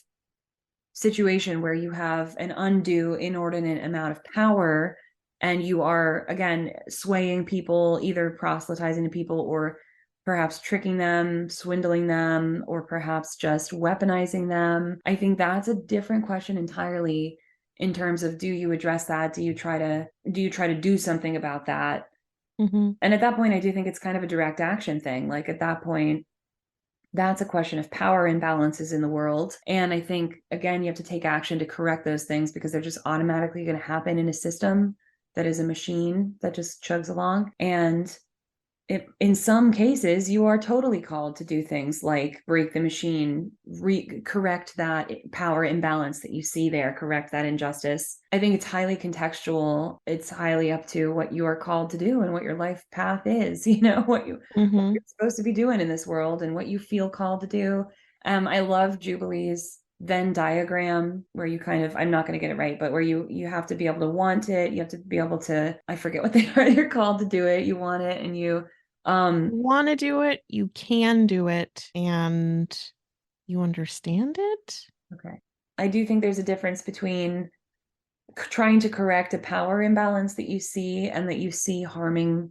situation where you have an undue, inordinate amount of power and you are, again, swaying people, either proselytizing to people or perhaps tricking them, swindling them, or perhaps just weaponizing them. I think that's a different question entirely in terms of, do you address that? Do you try to do something about that? And at that point, I do think it's kind of a direct action thing. Like at that point, that's a question of power imbalances in the world. And I think, again, you have to take action to correct those things because they're just automatically going to happen in a system that is a machine that just chugs along. And in some cases, you are totally called to do things like break the machine, correct that power imbalance that you see there, correct that injustice. I think it's highly contextual. It's highly up to what you are called to do and what your life path is, what you're supposed to be doing in this world and what you feel called to do. I love Jubilee's Venn diagram where you kind of, I'm not going to get it right, but where you have to be able to want it. You have to be able to, I forget what they are. You're called to do it. You want it and you want to do it, you can do it, and you understand it. Okay. I do think there's a difference between trying to correct a power imbalance that you see and that you see harming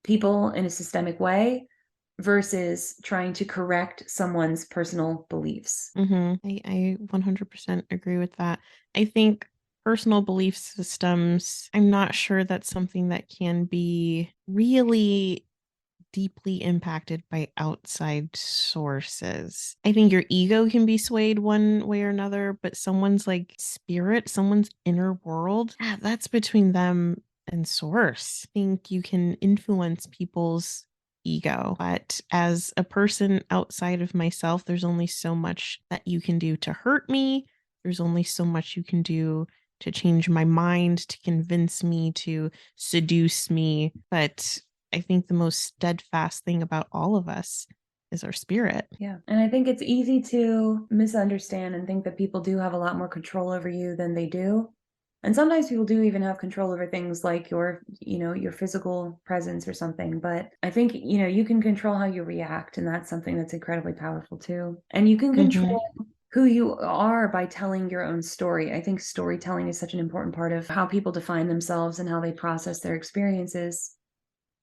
people in a systemic way versus trying to correct someone's personal beliefs. I 100% agree with that. I think personal belief systems, I'm not sure that's something that can be really deeply impacted by outside sources. I think your ego can be swayed one way or another, but someone's like spirit, someone's inner world, that's between them and source. I think you can influence people's ego, but as a person outside of myself, there's only so much that you can do to hurt me. There's only so much you can do to change my mind, to convince me, to seduce me. But I think the most steadfast thing about all of us is our spirit. Yeah. And I think it's easy to misunderstand and think that people do have a lot more control over you than they do. And sometimes people do even have control over things like your physical presence or something. But I think, you can control how you react. And that's something that's incredibly powerful too. And you can control who you are by telling your own story. I think storytelling is such an important part of how people define themselves and how they process their experiences.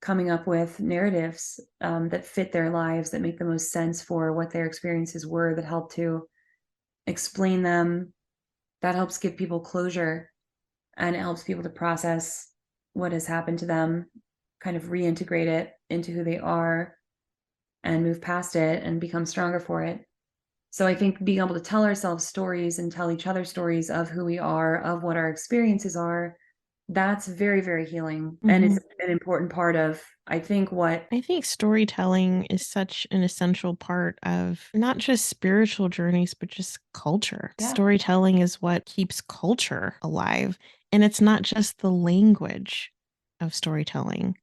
Coming up with narratives that fit their lives, that make the most sense for what their experiences were, that help to explain them, that helps give people closure, and it helps people to process what has happened to them, kind of reintegrate it into who they are and move past it and become stronger for it. So I think being able to tell ourselves stories and tell each other stories of who we are, of what our experiences are, that's very, very healing. And it's an important part of, I think storytelling is such an essential part of not just spiritual journeys, but just culture. Yeah. Storytelling is what keeps culture alive. And it's not just the language of storytelling,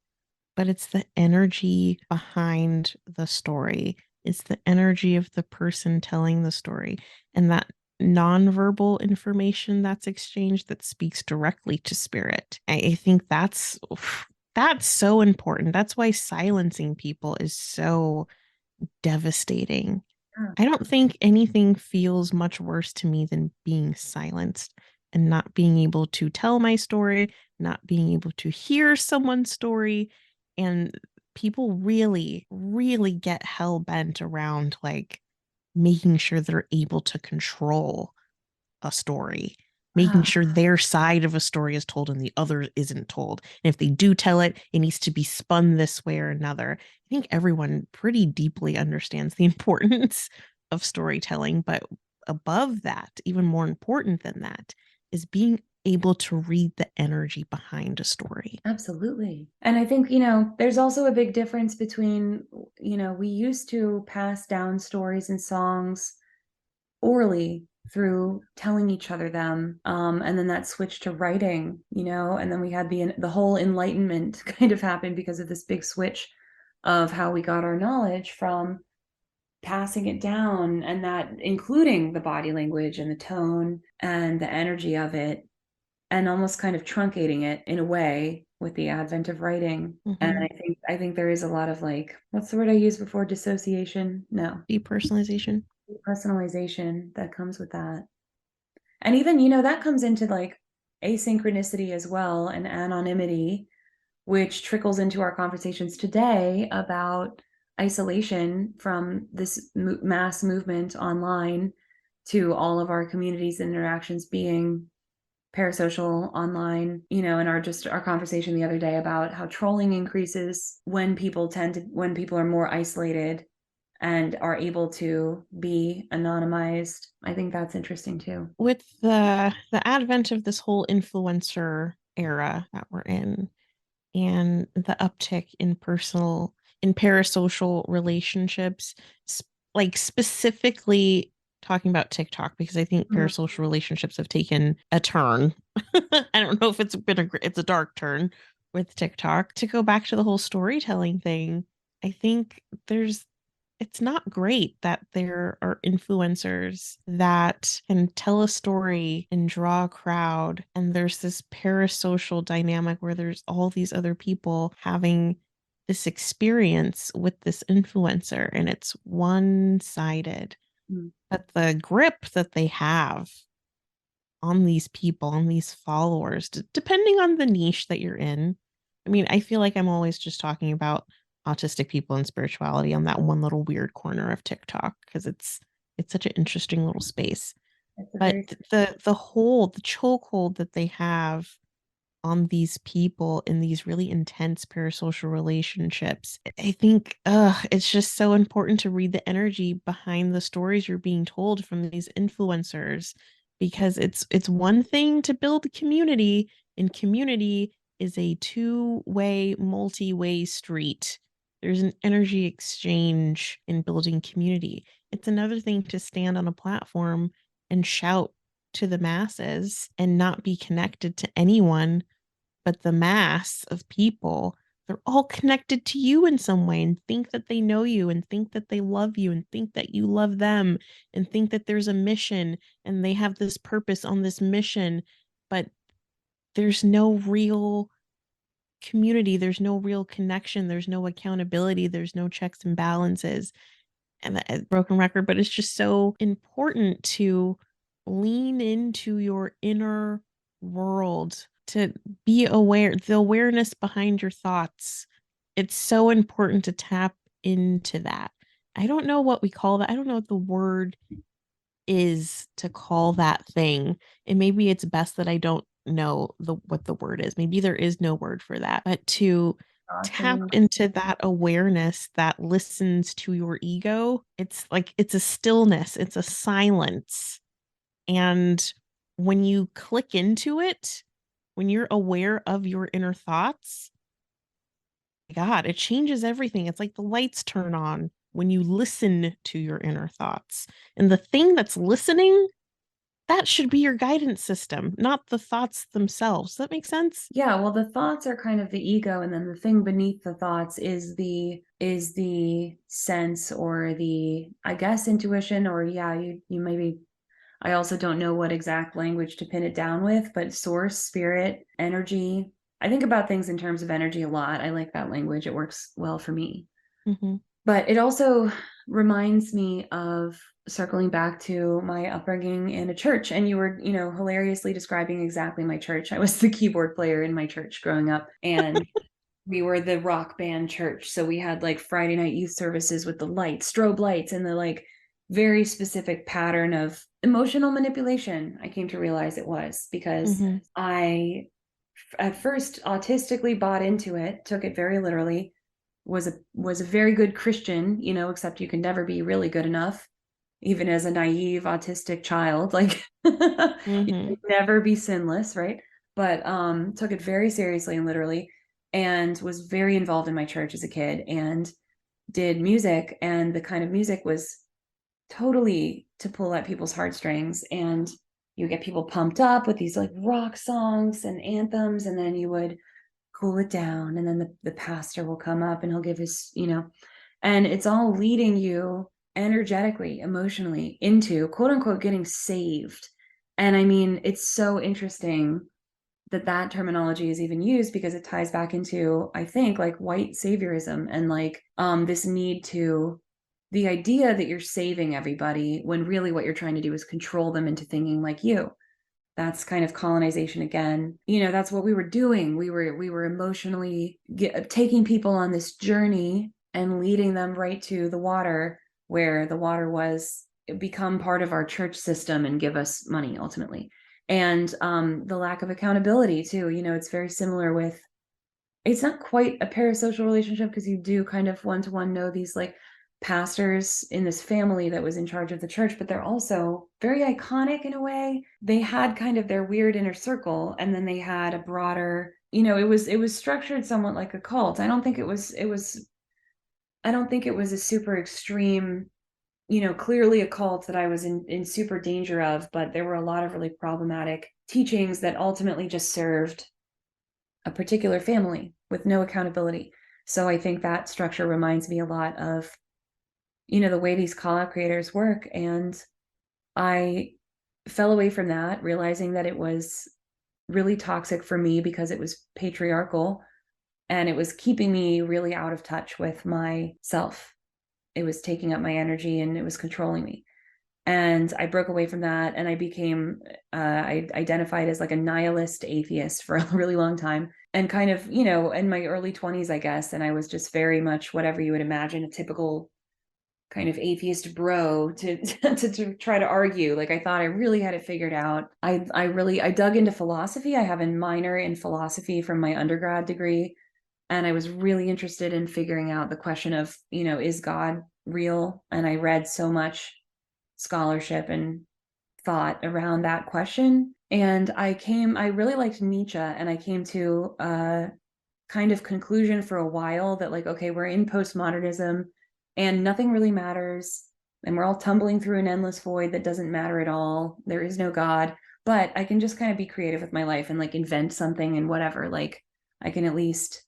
but it's the energy behind the story. It's the energy of the person telling the story. And that nonverbal information that's exchanged that speaks directly to spirit. I think that's so important. That's why silencing people is so devastating. I don't think anything feels much worse to me than being silenced and not being able to tell my story, not being able to hear someone's story. And people really, really get hell bent around like making sure they're able to control a story, making sure their side of a story is told and the other isn't told. And if they do tell it, it needs to be spun this way or another. I think everyone pretty deeply understands the importance of storytelling, but above that, even more important than that, is being able to read the energy behind a story. Absolutely. And I think, there's also a big difference between, we used to pass down stories and songs orally through telling each other them. And then that switched to writing, and then we had the whole Enlightenment kind of happened because of this big switch of how we got our knowledge from passing it down, and that including the body language and the tone and the energy of it, and almost kind of truncating it in a way with the advent of writing. And I think there is a lot of what's the word I used before? Dissociation? No. Depersonalization. Depersonalization that comes with that. And even, that comes into asynchronicity as well, and anonymity, which trickles into our conversations today about isolation from this mass movement online to all of our communities and interactions being parasocial online, and our conversation the other day about how trolling increases when people are more isolated and are able to be anonymized. I think that's interesting too. With the advent of this whole influencer era that we're in, and the uptick in parasocial relationships, specifically talking about TikTok, because I think parasocial relationships have taken a turn. I don't know if it's a dark turn with TikTok. To go back to the whole storytelling thing, I think it's not great that there are influencers that can tell a story and draw a crowd. And there's this parasocial dynamic where there's all these other people having this experience with this influencer, and it's one-sided. But the grip that they have on these people, on these followers, depending on the niche that you're in. I mean, I feel like I'm always just talking about autistic people and spirituality on that one little weird corner of TikTok because it's such an interesting little space. But the chokehold that they have on these people in these really intense parasocial relationships, I think it's just so important to read the energy behind the stories you're being told from these influencers, because it's one thing to build community, and community is a two-way, multi-way street. There's an energy exchange in building community. It's another thing to stand on a platform and shout to the masses and not be connected to anyone but the mass of people. They're all connected to you in some way and think that they know you and think that they love you and think that you love them and think that there's a mission and they have this purpose on this mission, but there's no real community, there's no real connection, there's no accountability, there's no checks and balances. And a broken record, but it's just so important to lean into your inner world, to be aware, the awareness behind your thoughts. It's so important to tap into that. I don't know what we call that. I don't know what the word is to call that thing. And maybe it's best that I don't know what the word is. Maybe there is no word for that. But to tap into that awareness that listens to your ego, it's a stillness, it's a silence. And when you click into it, when you're aware of your inner thoughts, God, it changes everything. It's like the lights turn on when you listen to your inner thoughts. And the thing that's listening, that should be your guidance system, not the thoughts themselves. Does that make sense? Yeah, well, the thoughts are kind of the ego, and then the thing beneath the thoughts is the sense, or the, I guess, intuition, or you maybe, I also don't know what exact language to pin it down with, but source, spirit, energy. I think about things in terms of energy a lot. I like that language. It works well for me. But it also reminds me of circling back to my upbringing in a church. And you were, hilariously describing exactly my church. I was the keyboard player in my church growing up, and we were the rock band church. So we had Friday night youth services with the lights, strobe lights, and the very specific pattern of emotional manipulation, I came to realize it was, because I at first autistically bought into it, took it very literally, was a very good Christian, except you can never be really good enough, even as a naive autistic child, like you can never be sinless, right? But took it very seriously and literally, and was very involved in my church as a kid, and did music, and the kind of music was totally to pull at people's heartstrings, and you get people pumped up with these like rock songs and anthems, and then you would cool it down, and then the pastor will come up and he'll give his, and it's all leading you energetically, emotionally into quote unquote getting saved. And I mean, it's so interesting that terminology is even used, because it ties back into, I think, like white saviorism, and like this need to, the idea that you're saving everybody when really what you're trying to do is control them into thinking like you. That's kind of colonization again. That's what we were doing. We were emotionally taking people on this journey and leading them right to the water, where the water was become part of our church system and give us money ultimately. And the lack of accountability too. It's very similar with, it's not quite a parasocial relationship, because you do kind of one-to-one know these like pastors in this family that was in charge of the church, but they're also very iconic in a way. They had kind of their weird inner circle, and then they had a broader, it was structured somewhat like a cult. I don't think it was a super extreme, clearly a cult that I was in super danger of, but there were a lot of really problematic teachings that ultimately just served a particular family with no accountability. So I think that structure reminds me a lot of, the way these call-out creators work. And I fell away from that, realizing that it was really toxic for me because it was patriarchal, and it was keeping me really out of touch with myself. It was taking up my energy, and it was controlling me. And I broke away from that, and I became, I identified as like a nihilist atheist for a really long time, and kind of, in my early 20s, I guess. And I was just very much whatever you would imagine a typical kind of atheist bro to try to argue. Like, I thought I really had it figured out. I dug into philosophy. I have a minor in philosophy from my undergrad degree. And I was really interested in figuring out the question of, is God real? And I read so much scholarship and thought around that question. And I really liked Nietzsche, and I came to a kind of conclusion for a while that, like, okay, we're in postmodernism and nothing really matters, and we're all tumbling through an endless void that doesn't matter at all. There is no God, but I can just kind of be creative with my life and like invent something and whatever. Like, I can at least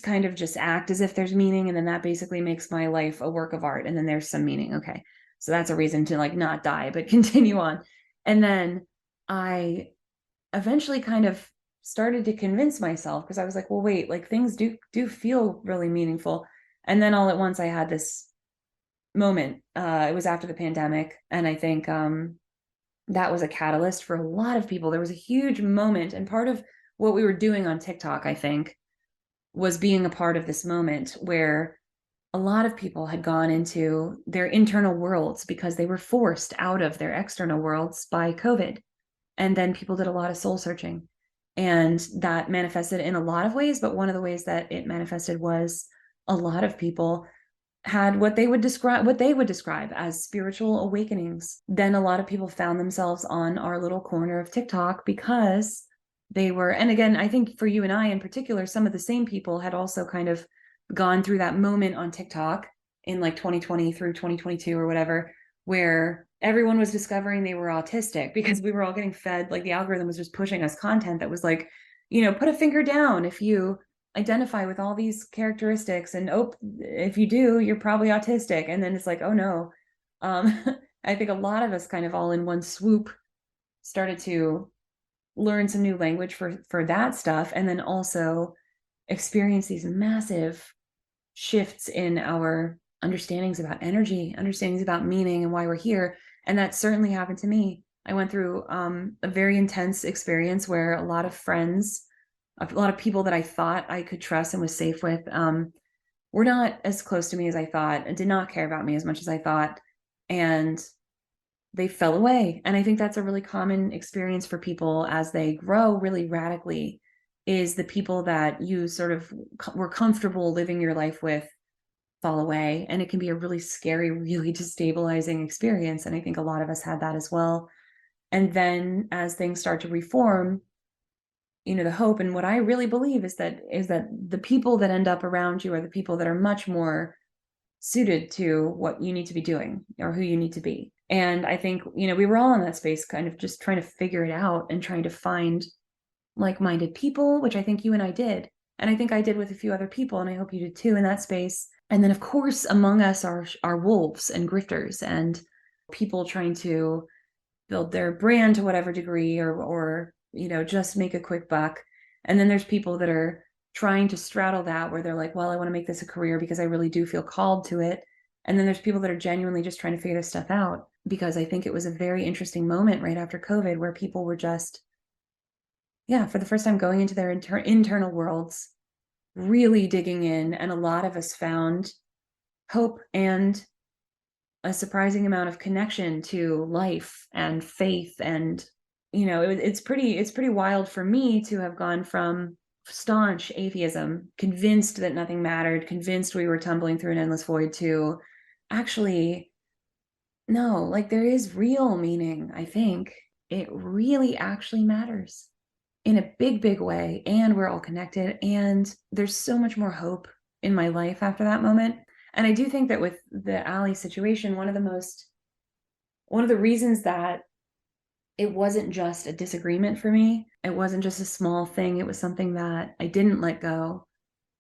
kind of just act as if there's meaning, and then that basically makes my life a work of art, and then there's some meaning. Okay, so that's a reason to like not die but continue on. And then I eventually kind of started to convince myself, because I was like, well, wait, like things do feel really meaningful. And then all at once I had this moment. It was after the pandemic, and I think that was a catalyst for a lot of people. There was a huge moment, and part of what we were doing on TikTok, I think, was being a part of this moment where a lot of people had gone into their internal worlds because they were forced out of their external worlds by COVID. And then people did a lot of soul searching, and that manifested in a lot of ways. But one of the ways that it manifested was a lot of people had what they would describe as spiritual awakenings. Then a lot of people found themselves on our little corner of TikTok because they were, and again, I think for you and I in particular, some of the same people had also kind of gone through that moment on TikTok in like 2020 through 2022 or whatever, where everyone was discovering they were autistic because we were all getting fed, like the algorithm was just pushing us content that was like, put a finger down if you identify with all these characteristics, and if you do, you're probably autistic. And then it's like, oh no. I think a lot of us kind of all in one swoop started to learn some new language for that stuff, and then also experience these massive shifts in our understandings about energy, understandings about meaning and why we're here. And that certainly happened to me. I went through a very intense experience where a lot of friends, a lot of people that I thought I could trust and was safe with, were not as close to me as I thought, and did not care about me as much as I thought. And they fell away. And I think that's a really common experience for people as they grow really radically, is the people that you sort of were comfortable living your life with fall away. And it can be a really scary, really destabilizing experience. And I think a lot of us had that as well. And then as things start to reform, the hope and what I really believe is that the people that end up around you are the people that are much more suited to what you need to be doing or who you need to be. And I think, we were all in that space kind of just trying to figure it out and trying to find like-minded people, which I think you and I did. And I think I did with a few other people, and I hope you did too in that space. And then of course, among us are wolves and grifters and people trying to build their brand to whatever degree or just make a quick buck. And then there's people that are trying to straddle that where they're like, well, I want to make this a career because I really do feel called to it. And then there's people that are genuinely just trying to figure this stuff out, because I think it was a very interesting moment right after COVID where people were just, for the first time going into their internal worlds, really digging in. And a lot of us found hope and a surprising amount of connection to life and faith. And, it's pretty wild for me to have gone from staunch atheism, convinced that nothing mattered, convinced we were tumbling through an endless void, to actually, no, like there is real meaning. I think it really actually matters in a big, big way. And we're all connected. And there's so much more hope in my life after that moment. And I do think that with the Allie situation, one of the reasons that it wasn't just a disagreement for me, it wasn't just a small thing, it was something that I didn't let go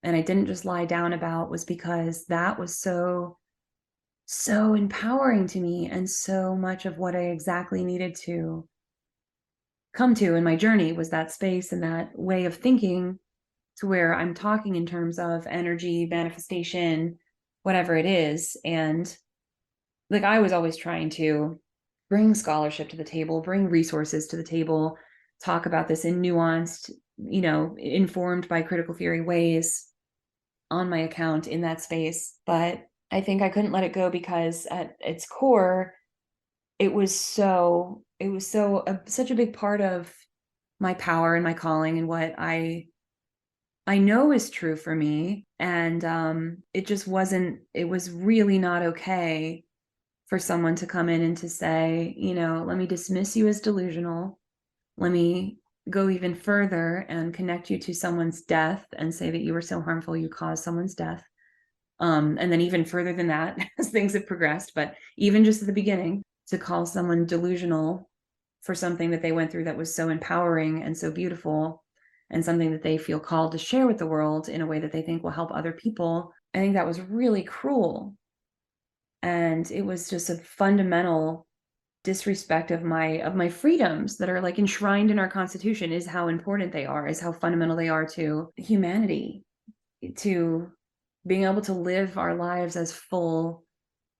and I didn't just lie down about, was because that was so empowering to me, and so much of what I exactly needed to come to in my journey was that space and that way of thinking, to where I'm talking in terms of energy, manifestation, whatever it is. And like, I was always trying to bring scholarship to the table, bring resources to the table, talk about this in nuanced, informed by critical theory ways on my account in that space. But I think I couldn't let it go, because at its core, it was such a big part of my power and my calling and what I know is true for me. And it was really not okay for someone to come in and to say, let me dismiss you as delusional. Let me go even further and connect you to someone's death and say that you were so harmful, you caused someone's death. And then even further than that, as things have progressed, but even just at the beginning, to call someone delusional for something that they went through that was so empowering and so beautiful, and something that they feel called to share with the world in a way that they think will help other people. I think that was really cruel. And it was just a fundamental disrespect of my freedoms that are like enshrined in our Constitution, is how important they are, is how fundamental they are to humanity, to being able to live our lives as full,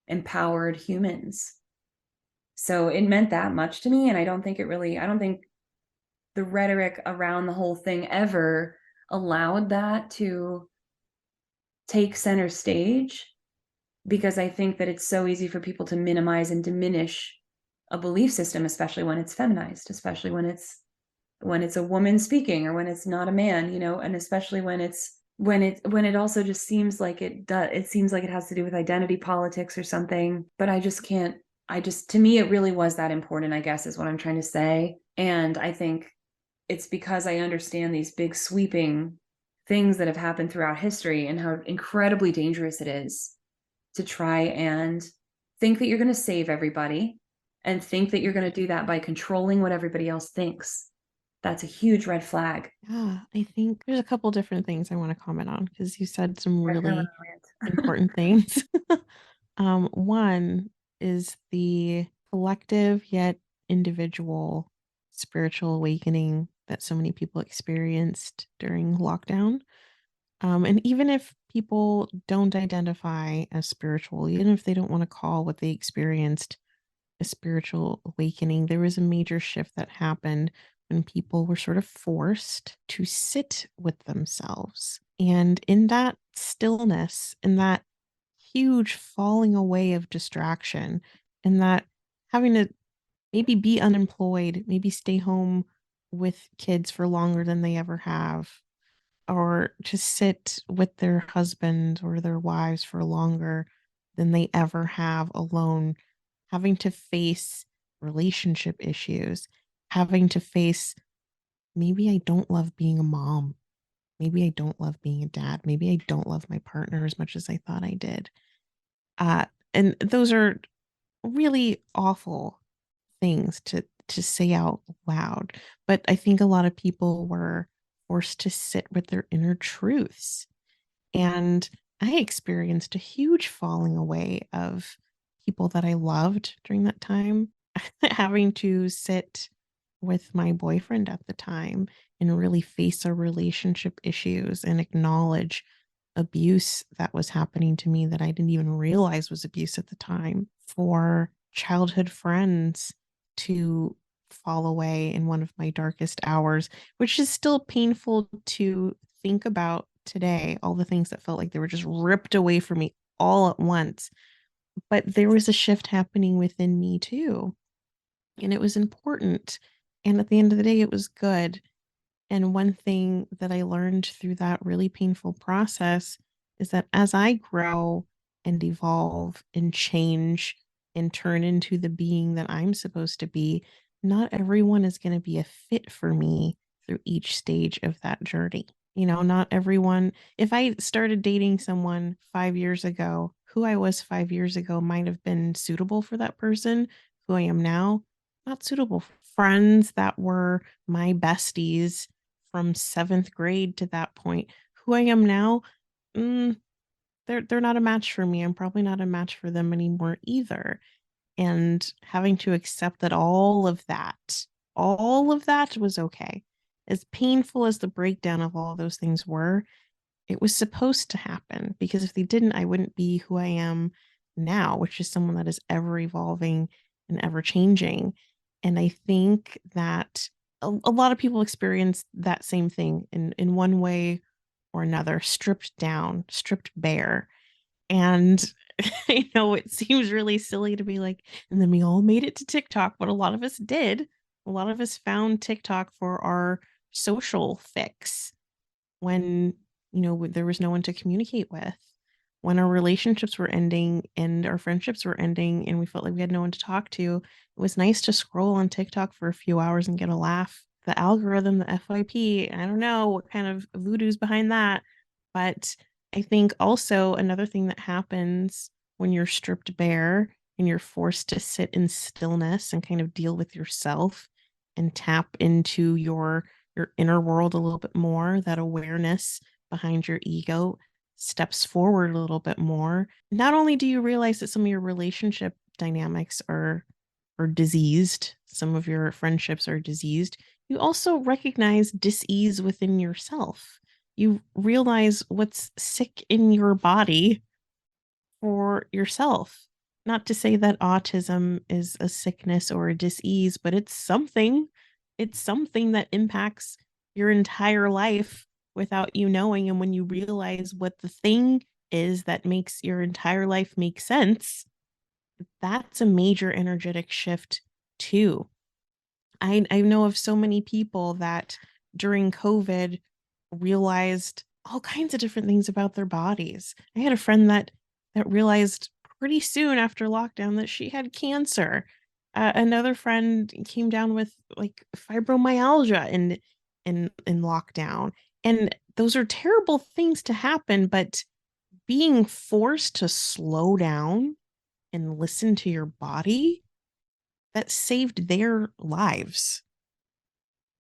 empowered humans. So it meant that much to me. And I don't think the rhetoric around the whole thing ever allowed that to take center stage, because I think that it's so easy for people to minimize and diminish a belief system, especially when it's feminized, especially when it's a woman speaking, or when it's not a man, and especially when it also just seems like it seems like it has to do with identity politics or something. But to me, it really was that important, I guess, is what I'm trying to say. And I think it's because I understand these big sweeping things that have happened throughout history, and how incredibly dangerous it is to try and think that you're going to save everybody, and think that you're going to do that by controlling what everybody else thinks. That's a huge red flag. Yeah, I think there's a couple different things I want to comment on, because you said some really important things. One is the collective yet individual spiritual awakening that so many people experienced during lockdown. And even if people don't identify as spiritual, even if they don't want to call what they experienced a spiritual awakening, there was a major shift that happened when people were sort of forced to sit with themselves. And in that stillness, in that huge falling away of distraction, in that having to maybe be unemployed, maybe stay home with kids for longer than they ever have, or to sit with their husbands or their wives for longer than they ever have alone, having to face relationship issues, having to face maybe I don't love being a mom. Maybe I don't love being a dad. Maybe I don't love my partner as much as I thought I did. Uh, and those are really awful things to say out loud. But I think a lot of people were forced to sit with their inner truths. And I experienced a huge falling away of people that I loved during that time, having to sit with my boyfriend at the time and really face our relationship issues and acknowledge abuse that was happening to me that I didn't even realize was abuse at the time, for childhood friends to fall away in one of my darkest hours, which is still painful to think about today. All the things that felt like they were just ripped away from me all at once. But there was a shift happening within me too. And it was important. And at the end of the day, it was good. And one thing that I learned through that really painful process is that as I grow and evolve and change and turn into the being that I'm supposed to be, not everyone is going to be a fit for me through each stage of that journey. Not everyone, if I started dating someone 5 years ago, who I was 5 years ago might have been suitable for that person. Who I am now, not suitable. Friends that were my besties from seventh grade to that point, who I am now, mm, they're not a match for me. I'm probably not a match for them anymore either. And having to accept that all of that was okay. As painful as the breakdown of all of those things were, it was supposed to happen, because if they didn't, I wouldn't be who I am now, which is someone that is ever evolving and ever changing. And I think that a lot of people experience that same thing in one way or another, stripped down, stripped bare. And I know it seems really silly to be like, and then we all made it to TikTok, but a lot of us did. A lot of us found TikTok for our social fix when, there was no one to communicate with, when our relationships were ending and our friendships were ending and we felt like we had no one to talk to. It was nice to scroll on TikTok for a few hours and get a laugh. The algorithm, the FYP, I don't know what kind of voodoo's behind that. But I think also another thing that happens when you're stripped bare and you're forced to sit in stillness and kind of deal with yourself and tap into your inner world a little bit more, that awareness behind your ego steps forward a little bit more. Not only do you realize that some of your relationship dynamics are diseased, some of your friendships are diseased, you also recognize dis-ease within yourself. You realize what's sick in your body for yourself. Not to say that autism is a sickness or a dis-ease, but it's something. It's something that impacts your entire life without you knowing. And when you realize what the thing is that makes your entire life make sense, that's a major energetic shift too. I know of so many people that during COVID realized all kinds of different things about their bodies. I had a friend that realized pretty soon after lockdown that she had cancer. Another friend came down with like fibromyalgia in lockdown. And those are terrible things to happen, but being forced to slow down and listen to your body, that saved their lives,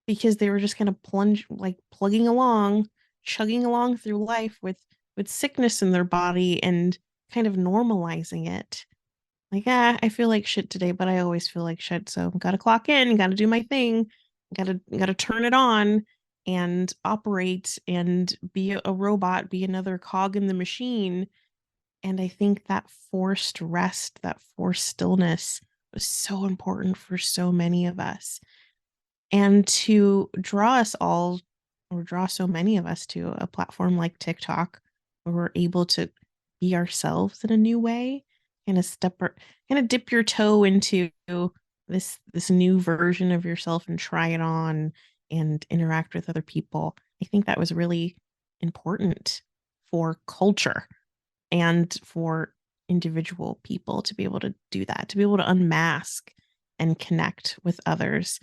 because they were just kind of plugging along, chugging along through life with sickness in their body and kind of normalizing it. Like, I feel like shit today, but I always feel like shit. So gotta clock in, gotta do my thing, gotta turn it on and operate and be a robot, be another cog in the machine. And I think that forced rest, that forced stillness was so important for so many of us. And to draw us all, or draw so many of us to a platform like TikTok, where we're able to be ourselves in a new way, kind of dip your toe into this new version of yourself and try it on and interact with other people. I think that was really important for culture and for individual people to be able to do that, to be able to unmask and connect with others.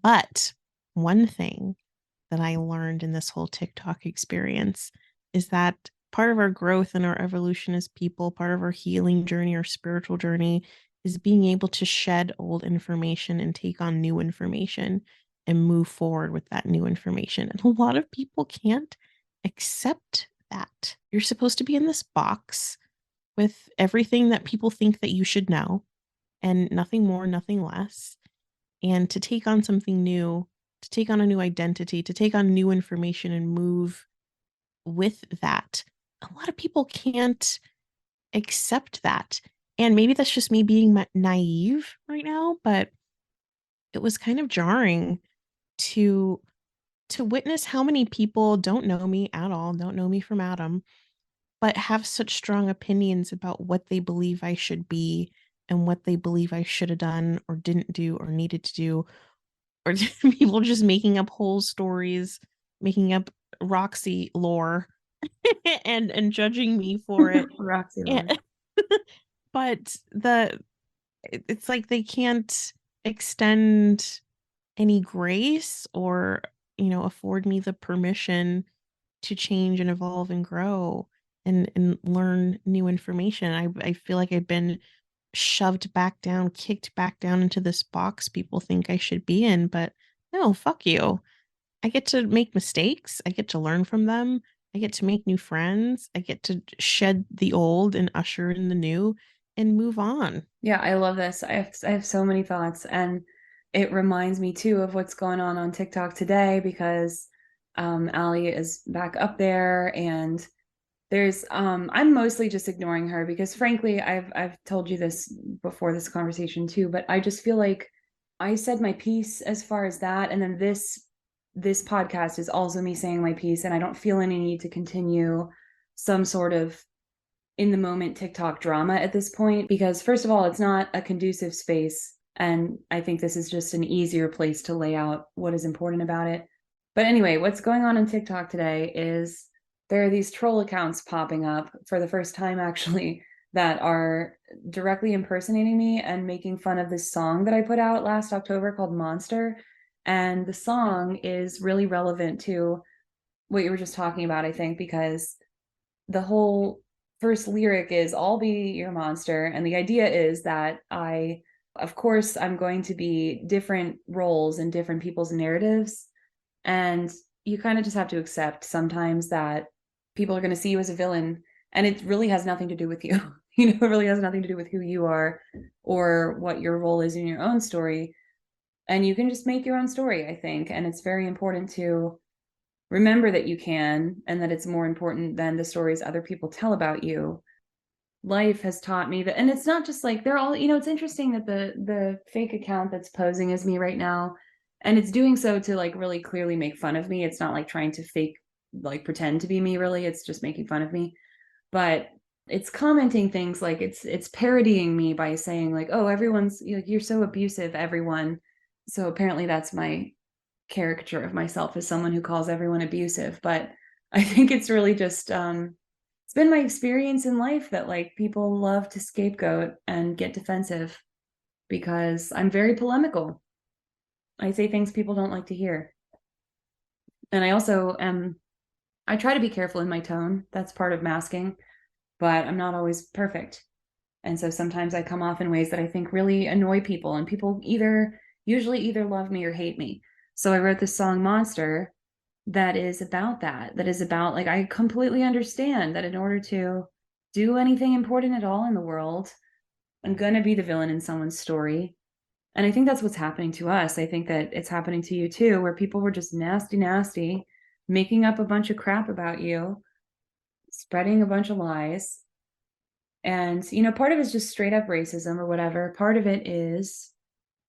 But one thing that I learned in this whole TikTok experience is that part of our growth and our evolution as people, part of our healing journey, our spiritual journey, is being able to shed old information and take on new information and move forward with that new information. And a lot of people can't accept that. You're supposed to be in this box with everything that people think that you should know and nothing more, nothing less. And to take on something new, to take on a new identity, to take on new information and move with that, a lot of people can't accept that. And maybe that's just me being naive right now, but it was kind of jarring to witness how many people don't know me at all, don't know me from Adam, but have such strong opinions about what they believe I should be and what they believe I should have done or didn't do or needed to do, or people just making up whole stories, making up Roxy lore and judging me for it. Roxy lore. But it's like they can't extend any grace or, afford me the permission to change and evolve and grow and learn new information. I feel like I've been shoved back down, kicked back down into this box people think I should be in, but no, fuck you. I get to make mistakes. I get to learn from them. I get to make new friends. I get to shed the old and usher in the new and move on. Yeah, I love this. I have so many thoughts, and it reminds me too of what's going on TikTok today, because Allie is back up there, and there's I'm mostly just ignoring her because frankly, I've told you this before this conversation too, but I just feel like I said my piece as far as that, and then this podcast is also me saying my piece, and I don't feel any need to continue some sort of in the moment TikTok drama at this point, because first of all, it's not a conducive space, and I think this is just an easier place to lay out what is important about it. But anyway, what's going on TikTok today is there are these troll accounts popping up for the first time, actually, that are directly impersonating me and making fun of this song that I put out last October called Monster. And the song is really relevant to what you were just talking about, I think, because the whole first lyric is "I'll be your monster." And the idea is that of course, I'm going to be different roles in different people's narratives. And you kind of just have to accept sometimes that people are going to see you as a villain, and it really has nothing to do with you. It really has nothing to do with who you are or what your role is in your own story. And you can just make your own story, I think. And it's very important to remember that you can, and that it's more important than the stories other people tell about you. Life has taught me that, and it's not just like they're all, it's interesting that the fake account that's posing as me right now, and it's doing so to like really clearly make fun of me. It's not like trying to fake, like pretend to be me, really. It's just making fun of me. But it's commenting things like it's parodying me by saying like, oh, everyone's like, you're so abusive, everyone. So apparently that's my caricature of myself as someone who calls everyone abusive. But I think it's really just it's been my experience in life that like people love to scapegoat and get defensive because I'm very polemical. I say things people don't like to hear. And I also I try to be careful in my tone. That's part of masking, but I'm not always perfect. And so sometimes I come off in ways that I think really annoy people, and people usually either love me or hate me. So I wrote this song Monster that is about that is about like, I completely understand that in order to do anything important at all in the world, I'm going to be the villain in someone's story. And I think that's what's happening to us. I think that it's happening to you too, where people were just nasty, making up a bunch of crap about you, spreading a bunch of lies. And, part of it is just straight up racism or whatever. Part of it is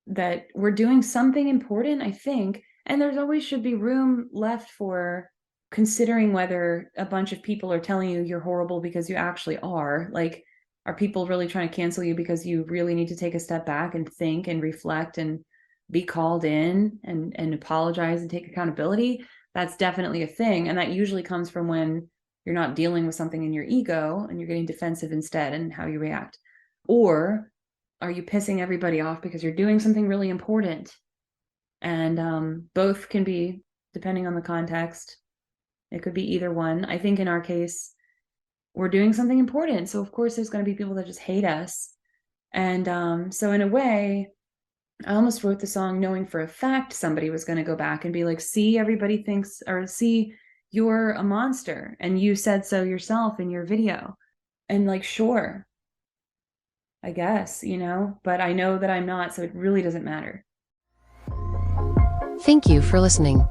that we're doing something important, I think, and there's always should be room left for considering whether a bunch of people are telling you you're horrible because you actually are. Like, Are people really trying to cancel you because you really need to take a step back and think and reflect and be called in and apologize and take accountability? That's definitely a thing. And that usually comes from when you're not dealing with something in your ego and you're getting defensive instead and how you react. Or are you pissing everybody off because you're doing something really important? And both can be, depending on the context. It could be either one. I think in our case, we're doing something important. So of course there's going to be people that just hate us. And so in a way, I almost wrote the song knowing for a fact somebody was going to go back and be like, see, everybody thinks, or see, you're a monster. And you said so yourself in your video. And like, sure, I guess, but I know that I'm not, so it really doesn't matter. Thank you for listening.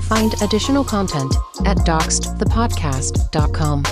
Find additional content at doxxedthepodcast.com.